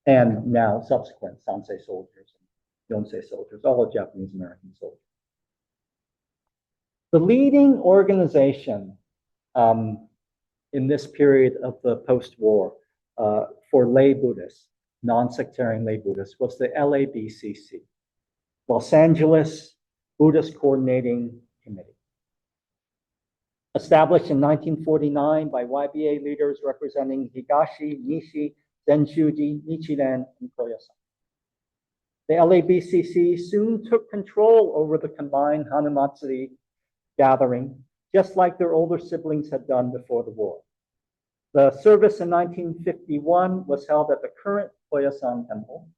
And now subsequent Sansei soldiers, Yonsei soldiers, all Japanese American soldiers. The leading organization in this period of the post-war for lay Buddhists, non-sectarian lay Buddhists, was the LABCC, Los Angeles Buddhist Coordinating Committee. Established in 1949 by YBA leaders representing Higashi, Nishi, Zenshuji, Nichiren, and Koyasan. The LABCC soon took control over the combined Hanamatsuri gathering, just like their older siblings had done before the war. The service in 1951 was held at the current Koyasan Temple,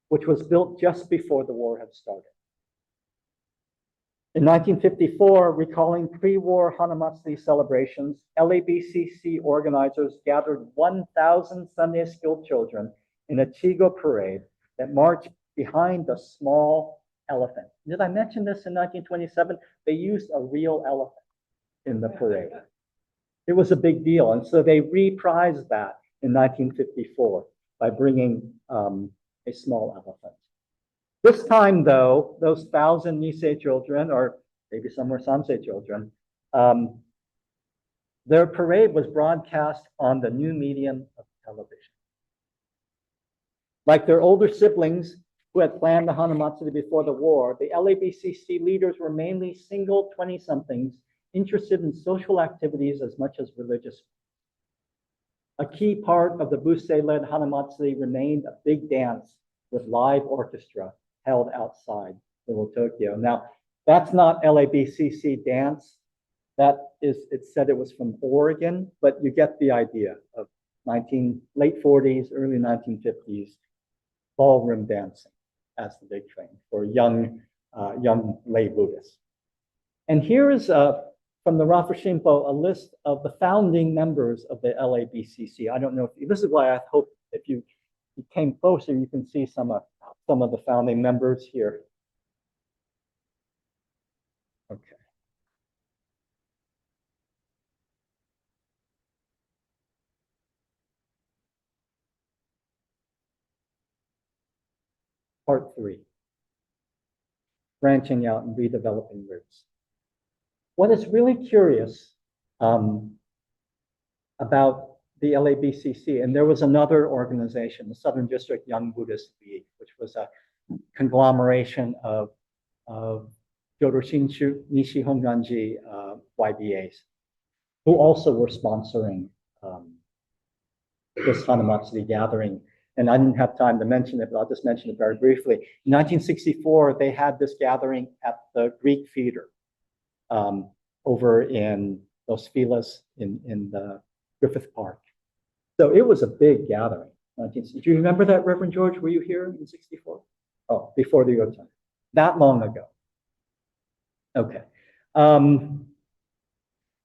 which was built just before the war had started. In 1954, recalling pre-war Hanamatsuri celebrations, LABCC organizers gathered 1,000 Sunday school children in a Chigo parade that marched behind a small elephant. Did I mention this in 1927? They used a real elephant in the parade. It was a big deal, and so they reprised that in 1954 by bringing a small elephant. This time, though, those 1,000 Nisei children, or maybe some were Sansei children, their parade was broadcast on the new medium of television. Like their older siblings who had planned the Hanamatsuri before the war, the LABCC leaders were mainly single 20-somethings interested in social activities as much as religious. A key part of the Busei-led Hanamatsuri remained a big dance with live orchestra held outside Little Tokyo. Now, that's not LABCC dance. That is, it said it was from Oregon, but you get the idea of late 40s, early 1950s, ballroom dancing as the big trend for young lay Buddhists. And here is from the Rafa Shinpo, a list of the founding members of the LABCC. I don't know if this is why I hope if you came closer, you can see some of the founding members here. Okay. Part 3, branching out and redeveloping roots. What is really curious about the LABCC, and there was another organization, the Southern District Young Buddhist League, which was a conglomeration of Jodo Shinshu, Nishi Hongwanji YBAs, who also were sponsoring this Hanamatsuri gathering. And I didn't have time to mention it, but I'll just mention it very briefly. In 1964, they had this gathering at the Greek Theater over in Los Feliz in the Griffith Park. So it was a big gathering. Do you remember that, Reverend George? Were you here in 64? Oh, before the your time. That long ago. Okay.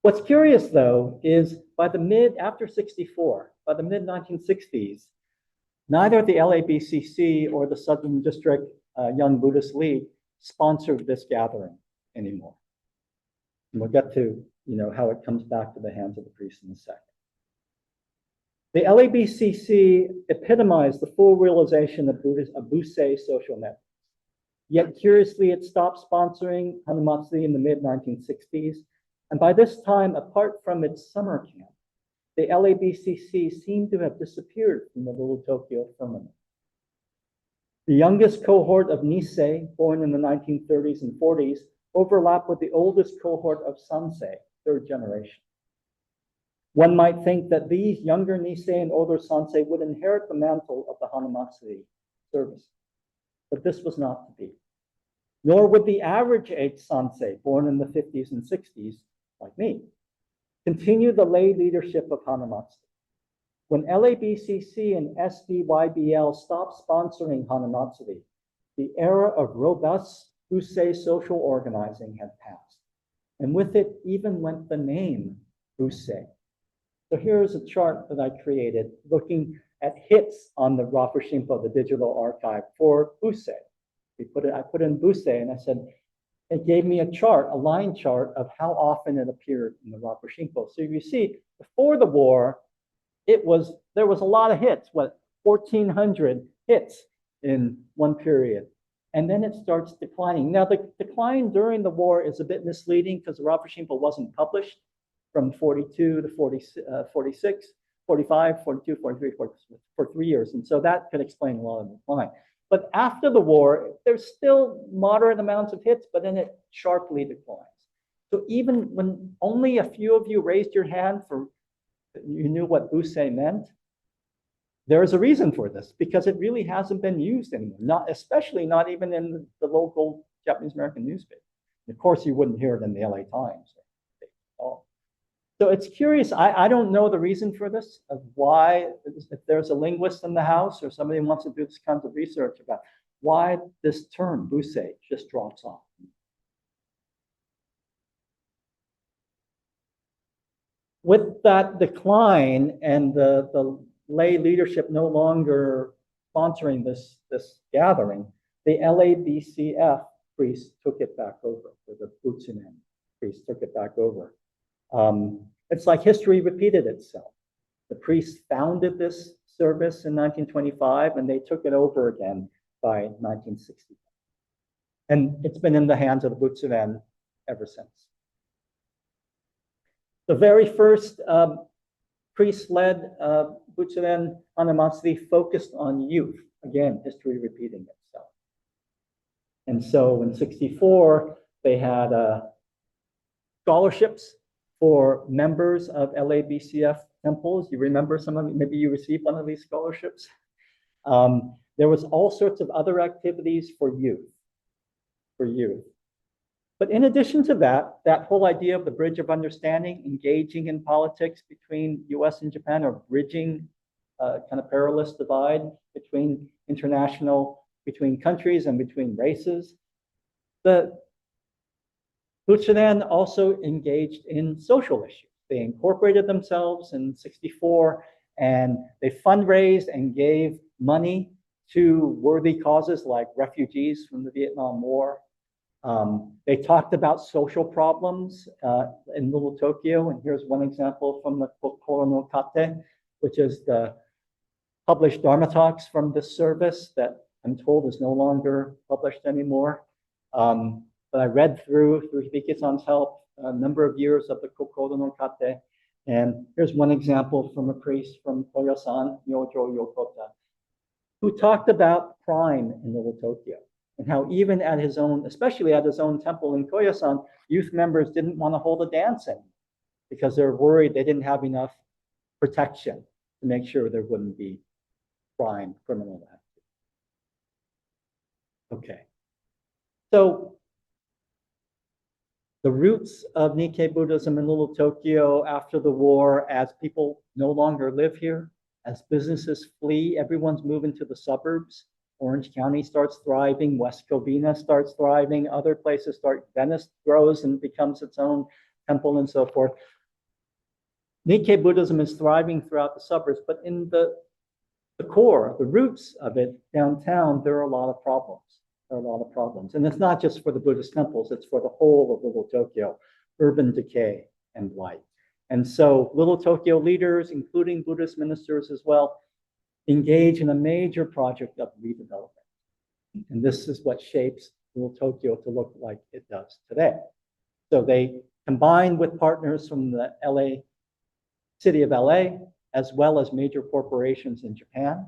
What's curious, though, is after 64, by the mid-1960s, neither the LABCC or the Southern District Young Buddhist League sponsored this gathering anymore. And we'll get to how it comes back to the hands of the priests in a second. The LABCC epitomized the full realization of Busei social networks. Yet curiously, it stopped sponsoring Hanamatsuri in the mid-1960s. And by this time, apart from its summer camp, the LABCC seemed to have disappeared from the Little Tokyo firmament. The youngest cohort of Nisei, born in the 1930s and 40s, overlapped with the oldest cohort of Sansei, third generation. One might think that these younger Nisei and older Sansei would inherit the mantle of the Hanamatsuri service, but this was not to be. Nor would the average age Sansei, born in the 50s and 60s, like me, continue the lay leadership of Hanamatsuri. When LABCC and SDYBL stopped sponsoring Hanamatsuri, the era of robust Busei social organizing had passed. And with it even went the name Busei. So here's a chart that I created looking at hits on the Rafu Shinpo, the digital archive for Busei. I put in Busei and I said, it gave me a chart, a line chart of how often it appeared in the Rafu Shinpo. So you see, before the war, there was a lot of hits, 1,400 hits in one period. And then it starts declining. Now, the decline during the war is a bit misleading because the Rafu Shinpo wasn't published from 42 to 46, 45, 42, 43, 44, for 3 years. And so that could explain a lot of the decline. But after the war, there's still moderate amounts of hits, but then it sharply declines. So even when only a few of you raised your hand you knew what Busei meant, there's a reason for this, because it really hasn't been used anymore, especially not even in the local Japanese American newspaper. And of course, you wouldn't hear it in the LA Times. So it's curious. I don't know the reason for this, of why, if there's a linguist in the house or somebody wants to do this kind of research about why this term, Busei, just drops off. With that decline and the lay leadership no longer sponsoring this gathering, the LABCF priests took it back over, or the Butsuren priests took it back over. It's like history repeated itself. The priests founded this service in 1925, and they took it over again by 1960. And it's been in the hands of the Butsuren ever since. The very first priest-led Butsuren Hanamatsuri focused on youth. Again, history repeating itself. And so in '64, they had scholarships for members of LABCF temples. You remember some of them? Maybe you received one of these scholarships. There was all sorts of other activities for youth. But in addition to that whole idea of the bridge of understanding, engaging in politics between US and Japan, or bridging kind of perilous divide between between countries and between races, the Butsuren also engaged in social issues. They incorporated themselves in '64, and they fundraised and gave money to worthy causes like refugees from the Vietnam War. They talked about social problems in Little Tokyo, and here's one example from the Kokoro no Kate, which is the published Dharma talks from this service that I'm told is no longer published anymore. But I read through Hibiki-san's help, a number of years of the Kokoro no Kate. And here's one example from a priest from Koya-san, Myojo Yokota, who talked about crime in Little Tokyo and how even at his own, especially at his own temple in Koya-san, youth members didn't want to hold a dance anymore because they're worried they didn't have enough protection to make sure there wouldn't be criminal activity. Okay. So the roots of Nikkei Buddhism in Little Tokyo after the war, as people no longer live here, as businesses flee, everyone's moving to the suburbs. Orange County starts thriving, West Covina starts thriving, other places start, Venice grows and becomes its own temple and so forth. Nikkei Buddhism is thriving throughout the suburbs, but in the core, the roots of it downtown, there are a lot of problems. And it's not just for the Buddhist temples, it's for the whole of Little Tokyo, urban decay and blight. And so Little Tokyo leaders, including Buddhist ministers as well, engage in a major project of redevelopment. And this is what shapes Little Tokyo to look like it does today. So they combine with partners from the LA city of LA, as well as major corporations in Japan,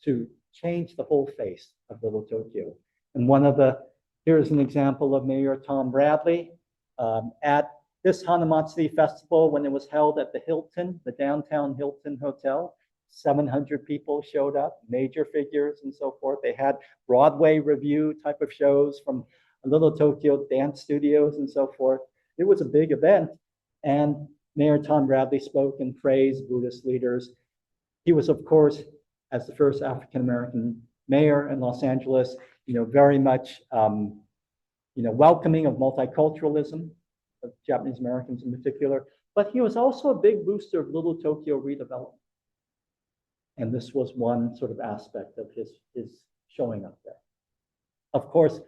to change the whole face of Little Tokyo. And here's an example of Mayor Tom Bradley at this Hanamatsuri festival when it was held at the Hilton, the downtown Hilton Hotel. 700 people showed up, major figures and so forth. They had Broadway review type of shows from Little Tokyo dance studios and so forth. It was a big event. And Mayor Tom Bradley spoke and praised Buddhist leaders. He was, of course, as the first African-American mayor in Los Angeles, very much, welcoming of multiculturalism, of Japanese Americans in particular. But he was also a big booster of Little Tokyo redevelopment. And this was one sort of aspect of his showing up there. Of course,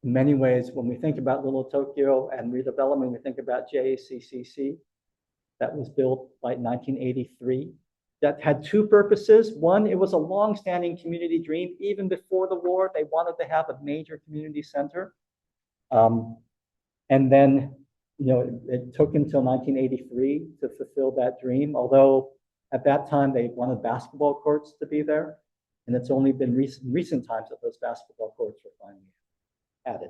in many ways, when we think about Little Tokyo and redevelopment, we think about JACCC. That was built by 1983. That had two purposes. One, it was a long-standing community dream. Even before the war, they wanted to have a major community center. And then, it took until 1983 to fulfill that dream, although at that time they wanted basketball courts to be there. And it's only been recent times that those basketball courts were finally added.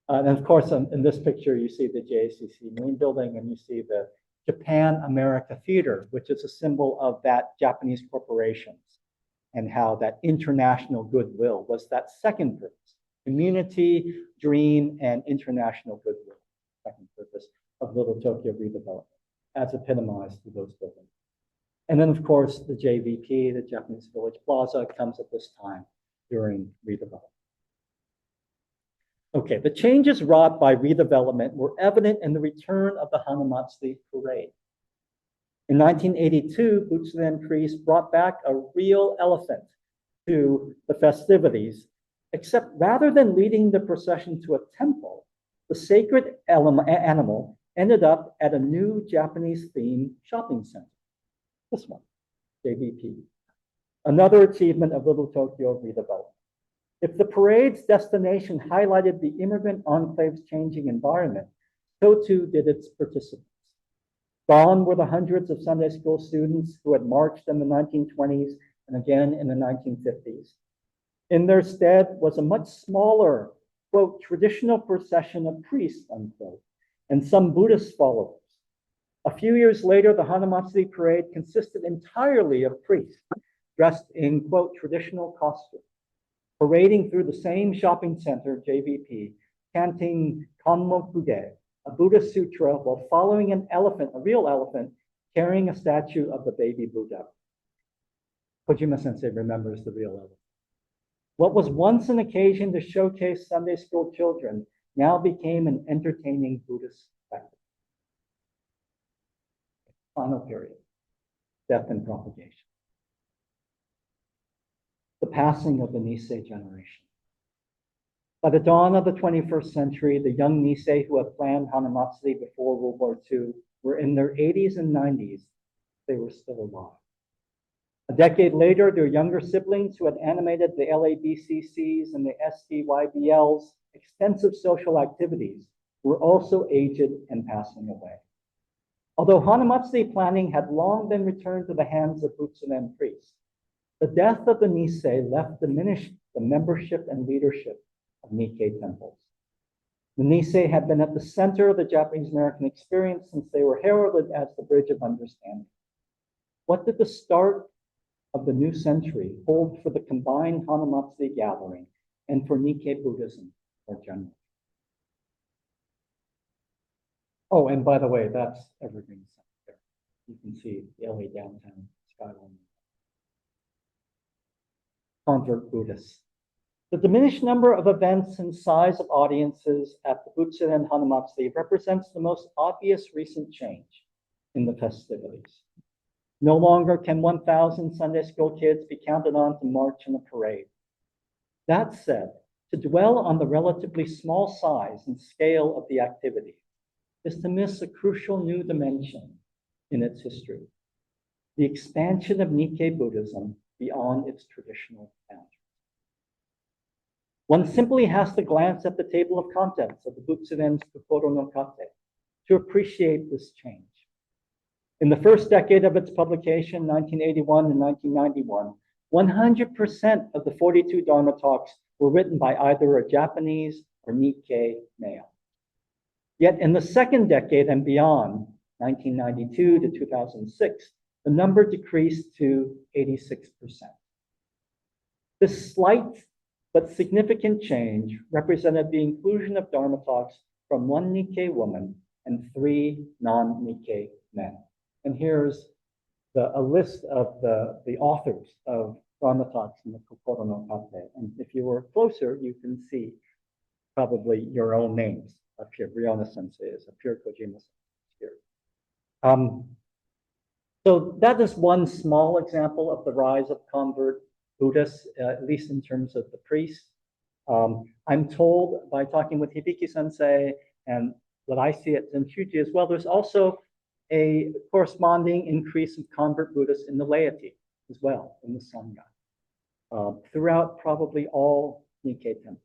And of course, in this picture, you see the JACC main building and you see the Japan America Theater, which is a symbol of that Japanese corporations and how that international goodwill was that second purpose, community, dream, and international goodwill, second purpose of Little Tokyo redevelopment, as epitomized through those buildings. And then, of course, the JVP, the Japanese Village Plaza, comes at this time during redevelopment. Okay, the changes wrought by redevelopment were evident in the return of the Hanamatsuri parade. In 1982, Butsuren priests brought back a real elephant to the festivities, except rather than leading the procession to a temple, the sacred animal ended up at a new Japanese-themed shopping center. This one, JVP. Another achievement of Little Tokyo redevelopment. If the parade's destination highlighted the immigrant enclave's changing environment, so too did its participants. Gone were the hundreds of Sunday school students who had marched in the 1920s and again in the 1950s. In their stead was a much smaller, quote, traditional procession of priests, unquote, and some Buddhist followers. A few years later, the Hanamatsuri parade consisted entirely of priests dressed in, quote, traditional costumes, parading through the same shopping center, JVP, chanting Kanmokuge, a Buddhist sutra, while following an elephant, a real elephant, carrying a statue of the baby Buddha. Kojima-sensei remembers the real elephant. What was once an occasion to showcase Sunday school children now became an entertaining Buddhist spectacle. Final period, death and propagation. The passing of the Nisei generation. By the dawn of the 21st century, the young Nisei who had planned Hanamatsuri before World War II were in their 80s and 90s. They were still alive. A decade later, their younger siblings who had animated the LABCC's and the SDYBL's extensive social activities were also aged and passing away. Although Hanamatsuri planning had long been returned to the hands of Butsuren priests, the death of the Nisei left diminished the membership and leadership of Nikkei temples. The Nisei had been at the center of the Japanese American experience since they were heralded as the bridge of understanding. What did the start of the new century hold for the combined Hanamatsuri gathering and for Nikkei Buddhism more generally? Oh, and by the way, that's Evergreen Center. You can see the LA downtown skyline. Convert Buddhists. The diminished number of events and size of audiences at the Butsuren Hanamatsuri represents the most obvious recent change in the festivities. No longer can 1,000 Sunday school kids be counted on to march in a parade. That said, to dwell on the relatively small size and scale of the activity is to miss a crucial new dimension in its history, the expansion of Nikkei Buddhism beyond its traditional boundaries. One simply has to glance at the table of contents of the Butsuren's Kokoro no Kate to appreciate this change. In the first decade of its publication, 1981 and 1991, 100% of the 42 Dharma talks were written by either a Japanese or Nikkei male. Yet in the second decade and beyond, 1992 to 2006, the number decreased to 86%. This slight but significant change represented the inclusion of Dharma talks from one Nikkei woman and 3 non-Nikkei men. And here's a list of the authors of Dharma talks in the Kokoro no Kate. And if you were closer, you can see probably your own names up here. Briones sensei is up here, Kojima sensei is here. So that is one small example of the rise of convert Buddhists, at least in terms of the priests. I'm told by talking with Hibiki sensei and what I see at Zenchuji as well, there's also a corresponding increase of convert Buddhists in the laity as well, in the Sangha, throughout probably all Nikkei temples.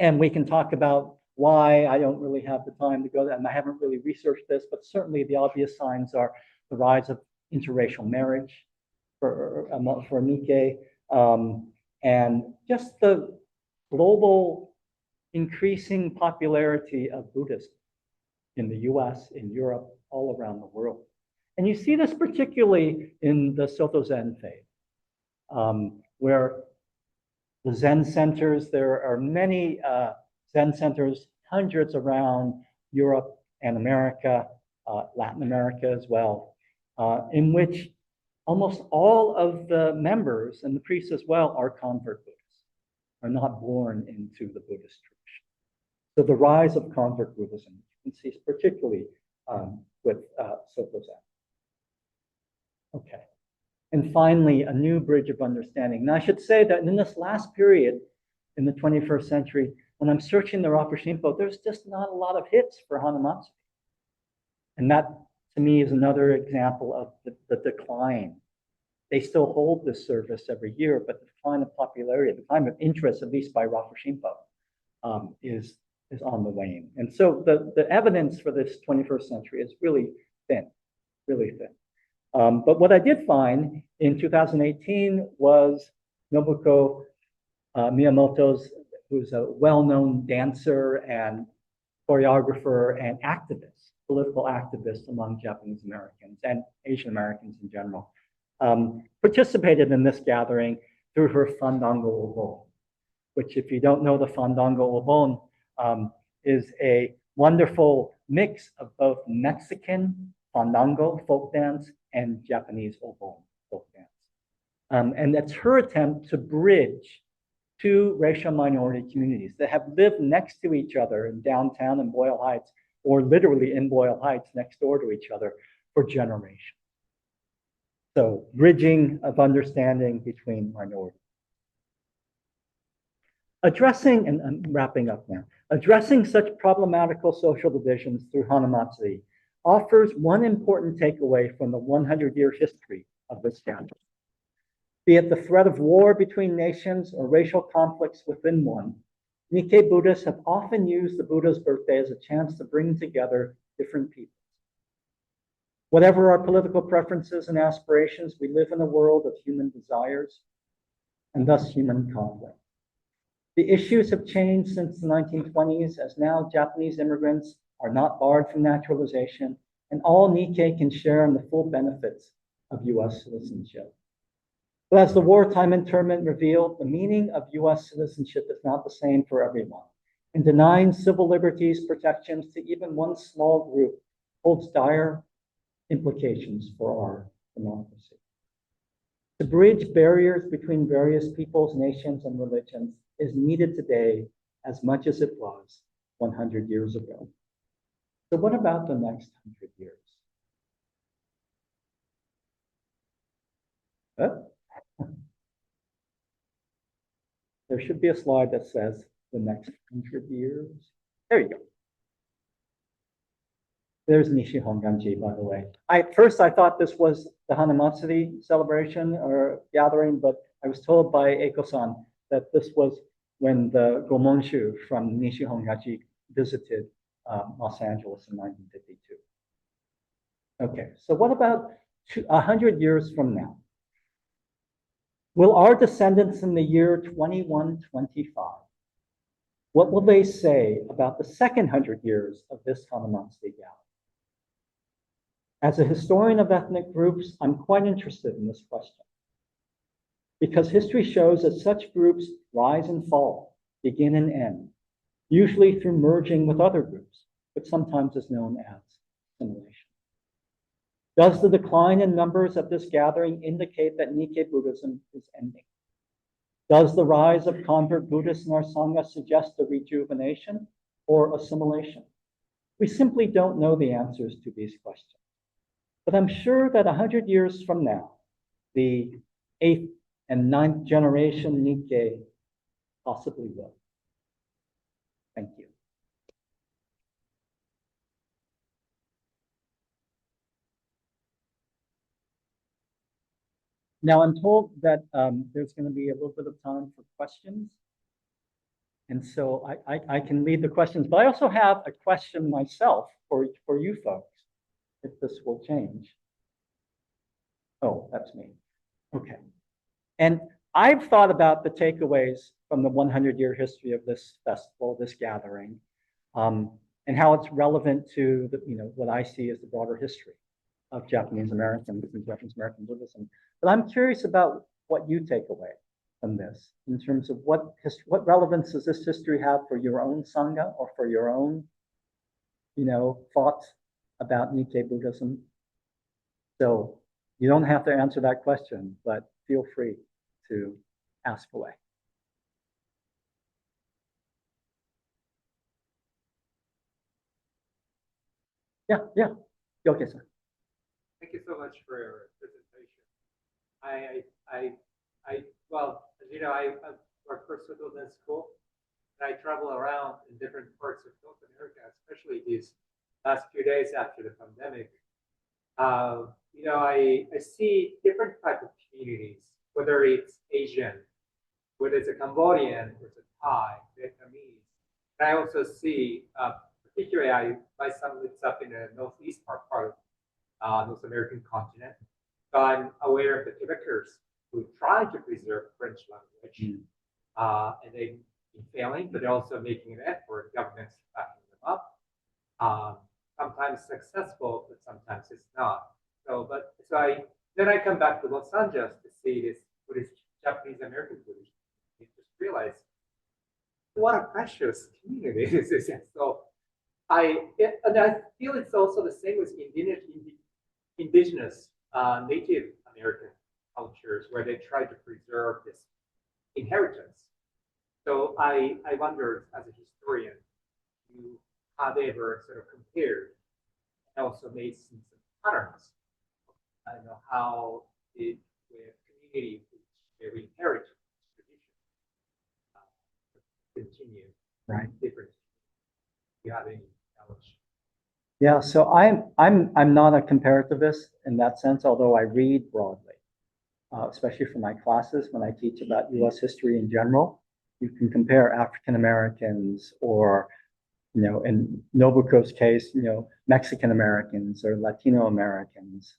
And we can talk about why. I don't really have the time to go there, and I haven't really researched this, but certainly the obvious signs are the rise of interracial marriage for Nikkei, and just the global increasing popularity of Buddhism in the US, in Europe, all around the world. And you see this particularly in the Soto Zen faith, where the Zen centers, there are many Zen centers, hundreds around Europe and America, Latin America as well, in which almost all of the members and the priests as well are convert Buddhists, are not born into the Buddhist tradition. So the rise of convert Buddhism, you can see particularly with Soto Zen. Okay. And finally, a new bridge of understanding. Now, I should say that in this last period in the 21st century, when I'm searching the Rafu Shinpo, there's just not a lot of hits for Hanamatsuri. And that, to me, is another example of the decline. They still hold this service every year, but the decline of popularity, the decline of interest, at least by Rafu Shinpo, is on the wane. And so the evidence for this 21st century is really thin, really thin. But what I did find in 2018 was Nobuko Miyamoto's, who's a well-known dancer and choreographer and activist, political activist among Japanese Americans and Asian Americans in general, participated in this gathering through her Fandango Obon, which, if you don't know the Fandango Obon, is a wonderful mix of both Mexican Fandango folk dance and Japanese Obon folk dance. And it's her attempt to bridge two racial minority communities that have lived next to each other in downtown in Boyle Heights, or literally in Boyle Heights next door to each other for generations. So bridging of understanding between minorities. Addressing, and I'm wrapping up now, addressing such problematical social divisions through Hanamatsuri offers one important takeaway from the 100-year history of this gathering. Be it the threat of war between nations or racial conflicts within one, Nikkei Buddhists have often used the Buddha's birthday as a chance to bring together different peoples. Whatever our political preferences and aspirations, we live in a world of human desires and thus human conflict. The issues have changed since the 1920s, as now Japanese immigrants are not barred from naturalization, and all Nikkei can share in the full benefits of US citizenship. But as the wartime internment revealed, the meaning of US citizenship is not the same for everyone, and denying civil liberties protections to even one small group holds dire implications for our democracy. To bridge barriers between various peoples, nations, and religions is needed today as much as it was 100 years ago. So what about the next 100 years? There should be a slide that says the next 100 years. There you go. There's Nishi Hongwanji, by the way. First I thought this was the Hanamatsuri celebration or gathering, but I was told by Eiko-san that this was when the Gomonshu from Nishi Hongwanji visited Los Angeles in 1952. Okay, so what about 100 years from now? Will our descendants in the year 2125, what will they say about the second 100 years of this Hanamatsuri gathering? As a historian of ethnic groups, I'm quite interested in this question, because history shows that such groups rise and fall, begin and end, usually through merging with other groups, which sometimes is known as assimilation. Does the decline in numbers at this gathering indicate that Nikkei Buddhism is ending? Does the rise of convert Buddhists in our Sangha suggest a rejuvenation or assimilation? We simply don't know the answers to these questions. But I'm sure that 100 years from now, the 8th and 9th generation Nikkei possibly will. Thank you. Now I'm told that there's going to be a little bit of time for questions. And so I can lead the questions, but I also have a question myself for you folks, if this will change. Oh, that's me. Okay. And I've thought about the takeaways from the 100-year history of this festival, this gathering, and how it's relevant to what I see as the broader history of Japanese American Buddhism. But I'm curious about what you take away from this in terms of what relevance does this history have for your own Sangha or for your own, thoughts about Nikkei Buddhism. So you don't have to answer that question, but feel free to ask away. Yeah. Gyokei-san. Thank you so much for your presentation. Well, as you know, I work for Switzerland School, and I travel around in different parts of North America, especially these last few days after the pandemic. I see different type of communities, whether it's Asian, whether it's a Cambodian, or it's a Thai, Vietnamese. And I also see, particularly my son lives up in the northeast part of North American continent. So I'm aware of the Quebecers who try to preserve French language, and they've been failing, but they're also making an effort. Governments backing them up. Sometimes successful, but sometimes it's not. So I come back to Los Angeles to see this Buddhist, Japanese American Buddhist. You just realize what a precious community this is. So I feel it's also the same with indigenous Native American cultures, where they try to preserve this inheritance. So I wonder, as a historian, have they ever sort of compared and also made some patterns? I don't know how the community where we inherit tradition continue. Right. Different. Do you have any knowledge? Yeah, so I'm not a comparativist in that sense, although I read broadly, especially for my classes when I teach about U.S. history in general. You can compare African Americans or, in Nobuko's case, Mexican Americans or Latino Americans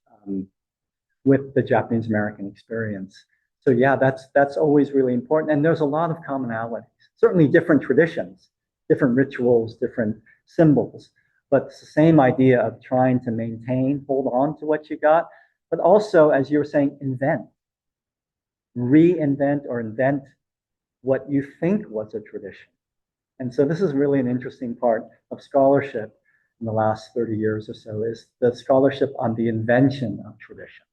with the Japanese American experience. So yeah, that's always really important. And there's a lot of commonalities, certainly different traditions, different rituals, different symbols. But it's the same idea of trying to maintain, hold on to what you got, but also, as you were saying, reinvent or invent what you think was a tradition. And so this is really an interesting part of scholarship in the last 30 years or so, is the scholarship on the invention of tradition.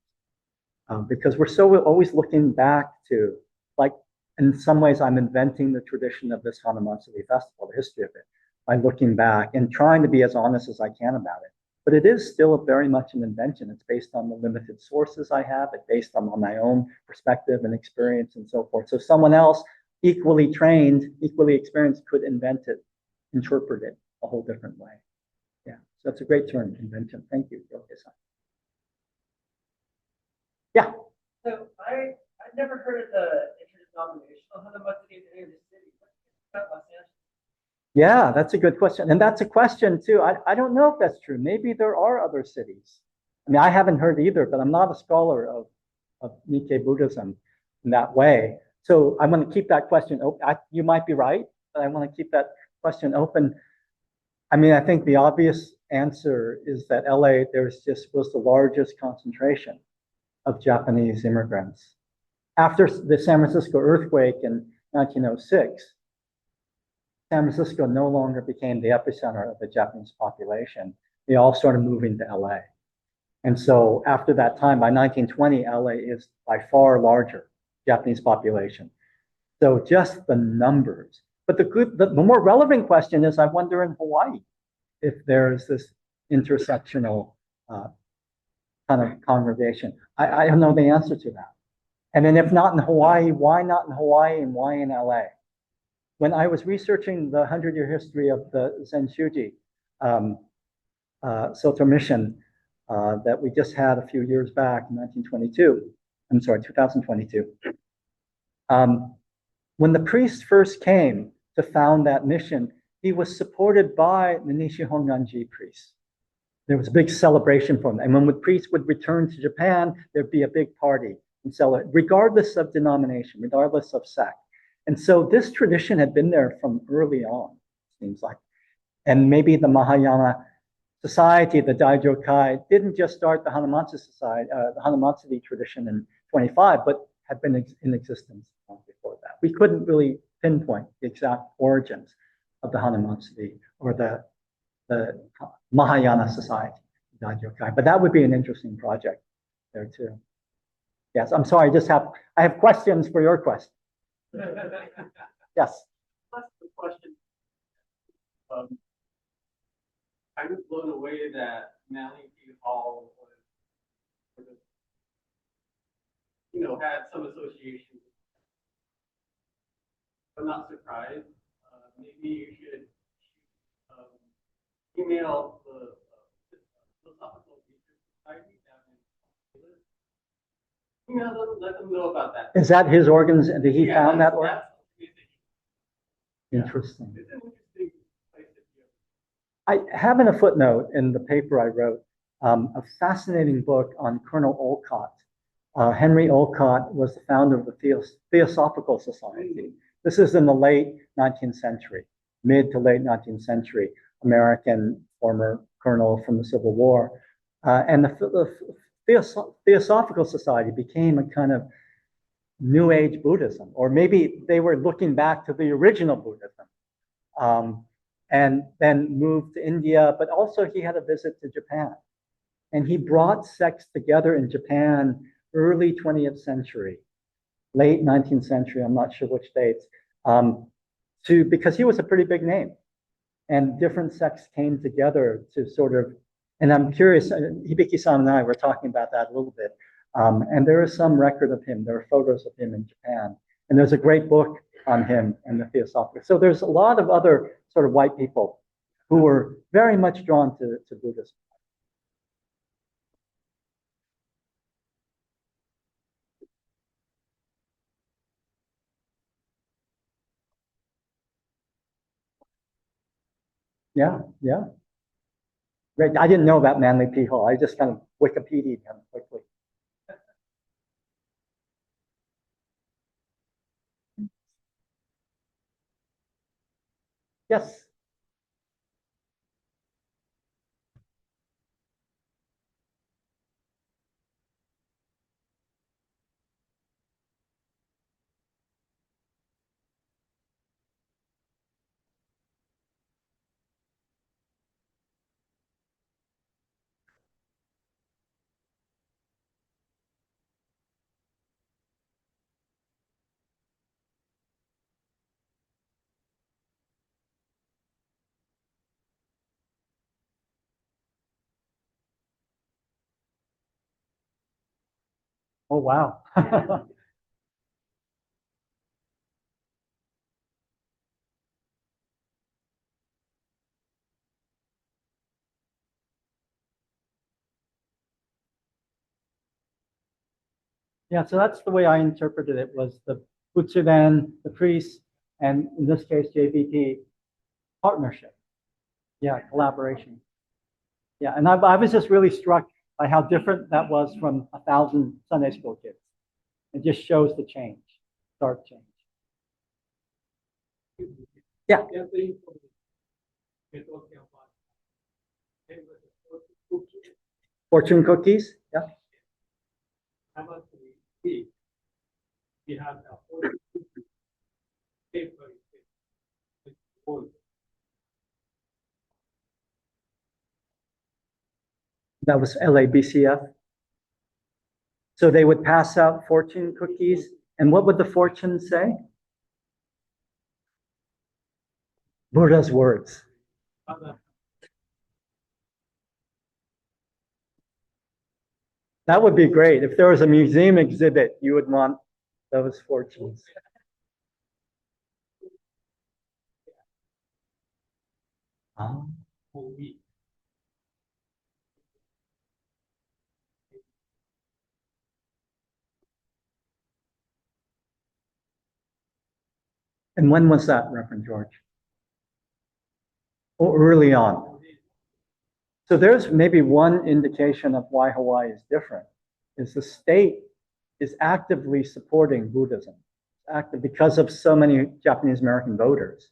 Because we're always looking back to, like, in some ways, I'm inventing the tradition of this Hanamatsuri festival, the history of it, by looking back and trying to be as honest as I can about it. But it is still very much an invention. It's based on the limited sources I have. It's based on my own perspective and experience and so forth. So someone else equally trained, equally experienced could invent it, interpret it a whole different way. Yeah, so that's a great term, invention. Thank you, Gyokei-san. Yeah. So I've never heard of the interdenominational Hanamatsuri in any of the cities. What's Los Angeles? Yeah, that's a good question. And that's a question too. I don't know if that's true. Maybe there are other cities I mean, I haven't heard either, but I'm not a scholar of Nikkei Buddhism in that way. So I want to keep that question open. You might be right, but I want to keep that question open. I mean, I think the obvious answer is that LA, was the largest concentration of Japanese immigrants. After the San Francisco earthquake in 1906, San Francisco no longer became the epicenter of the Japanese population. They all started moving to LA. And so after that time, by 1920, LA is by far larger Japanese population. So just the numbers. But the more relevant question is, I wonder in Hawaii if there's this intersectional kind of congregation. I don't know the answer to that. And then if not in Hawaii, why not in Hawaii and why in LA? When I was researching the 100-year history of the Zenshuji Soto mission that we just had a few years back in 2022, when the priest first came to found that mission, he was supported by the Nishi Hongwanji priests. There was a big celebration for him. And when the priest would return to Japan, there'd be a big party and celebrate, regardless of denomination, regardless of sect. And so this tradition had been there from early on, seems like. And maybe the Mahayana society, the Daijokai, didn't just start the Hanamatsuri society, the Hanamatsuri tradition in 25, but had been in existence long before that. We couldn't really pinpoint the exact origins of the Hanamatsuri or the Mahayana society, Daijokai, but that would be an interesting project there too. Yes, I'm sorry, I have questions for your question. Yes. That's the question. I was blown away that Manly P. Hall was, had some association. I'm not surprised. Maybe you should email the Philosophical Research Society down in email them, let them know about that. Is that his organs? Did he found that organ? Interesting. It's an interesting place to be. I have in a footnote in the paper I wrote a fascinating book on Colonel Olcott. Henry Olcott was the founder of the Theosophical Society. This is in the late 19th century, mid to late 19th century, American former colonel from the Civil War. And the Theosophical Society became a kind of New Age Buddhism, or maybe they were looking back to the original Buddhism, and then moved to India, but also he had a visit to Japan. And he brought sects together in Japan early 20th century, late 19th century, I'm not sure which dates, because he was a pretty big name. And different sects came together to sort of, and I'm curious, Hibiki-san and I were talking about that a little bit. And there is some record of him. There are photos of him in Japan. And there's a great book on him and the Theosophical. So there's a lot of other sort of white people who were very much drawn to Buddhism. Yeah, yeah. Great. I didn't know about Manly P. Hall. I just kind of Wikipedia'd him quickly. Yes. Oh, wow. Yeah, so that's the way I interpreted it, was the Butsuren, the priests, and in this case, JBP, partnership. Yeah, collaboration. Yeah, and I was just really struck by how different that was from 1,000 Sunday school kids. It just shows the change, stark change. Yeah. Fortune cookies, yeah. That was LABCF. So they would pass out fortune cookies, and what would the fortune say? Buddha's words. That would be great. If there was a museum exhibit, you would want those fortunes. Oh. And when was that, Reverend George? Oh, early on. So there's maybe one indication of why Hawaii is different, is the state is actively supporting Buddhism, because of so many Japanese American voters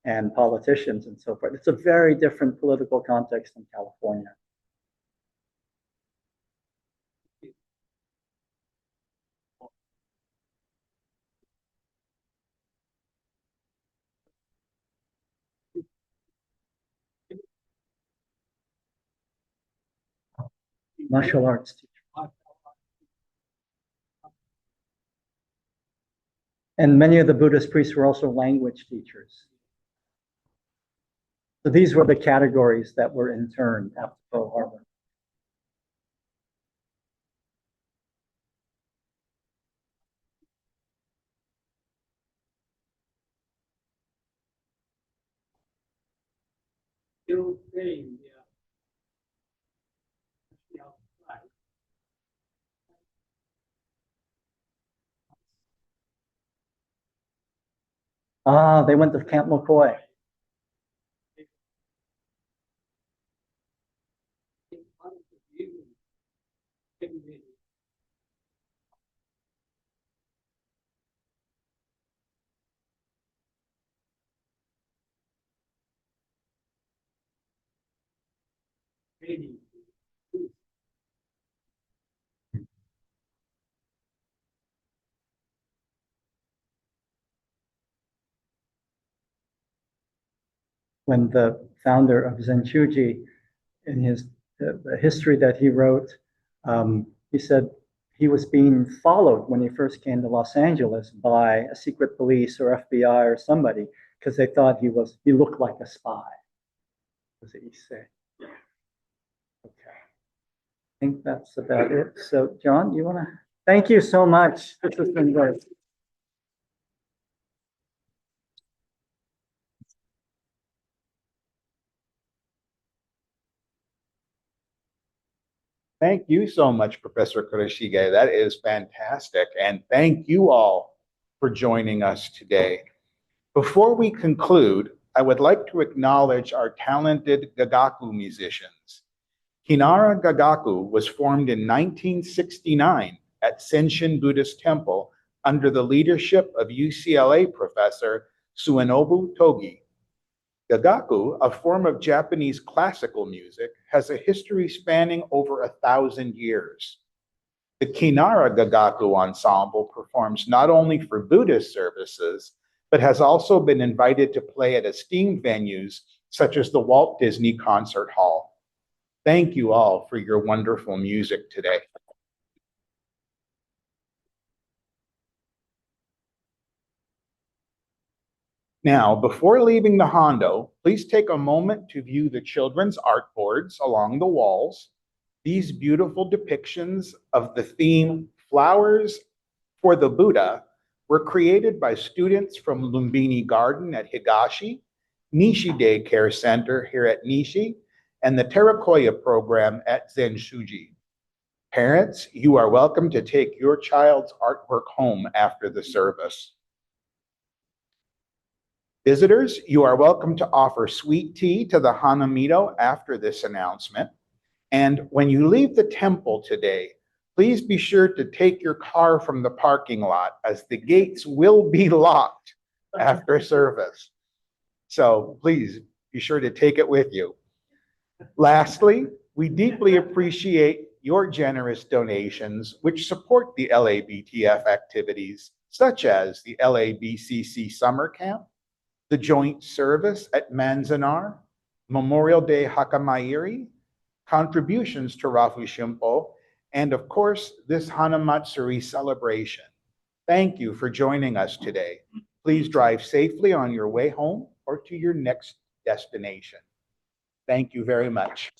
and politicians and so forth. It's a very different political context in California. Martial arts teacher. And many of the Buddhist priests were also language teachers. So these were the categories that were interned after Pearl Harbor. Still saying, Ah, they went to Camp McCoy. When the founder of Zenchuji, in his the history that he wrote, he said he was being followed when he first came to Los Angeles by a secret police or FBI or somebody, because they thought he looked like a spy. Was it he said? Okay. I think that's about it. So, John, you want to? Thank you so much. This has been great. Thank you so much, Professor Kurashige. That is fantastic. And thank you all for joining us today. Before we conclude, I would like to acknowledge our talented Gagaku musicians. Kinnara Gagaku was formed in 1969 at Senshin Buddhist Temple under the leadership of UCLA professor Suenobu Togi. Gagaku, a form of Japanese classical music, has a history spanning over 1,000 years. The Kinnara Gagaku ensemble performs not only for Buddhist services, but has also been invited to play at esteemed venues such as the Walt Disney Concert Hall. Thank you all for your wonderful music today. Now, before leaving the Hondo, please take a moment to view the children's art boards along the walls. These beautiful depictions of the theme Flowers for the Buddha were created by students from Lumbini Garden at Higashi, Nishi Daycare Center here at Nishi, and the Terakoya program at Zenshuji. Parents, you are welcome to take your child's artwork home after the service. Visitors, you are welcome to offer sweet tea to the Hanamito after this announcement. And when you leave the temple today, please be sure to take your car from the parking lot as the gates will be locked after service. So please be sure to take it with you. Lastly, we deeply appreciate your generous donations, which support the LABTF activities, such as the LABCC Summer Camp, the Joint Service at Manzanar, Memorial Day Hakamairi, contributions to Rafu Shimpo, and of course, this Hanamatsuri celebration. Thank you for joining us today. Please drive safely on your way home or to your next destination. Thank you very much.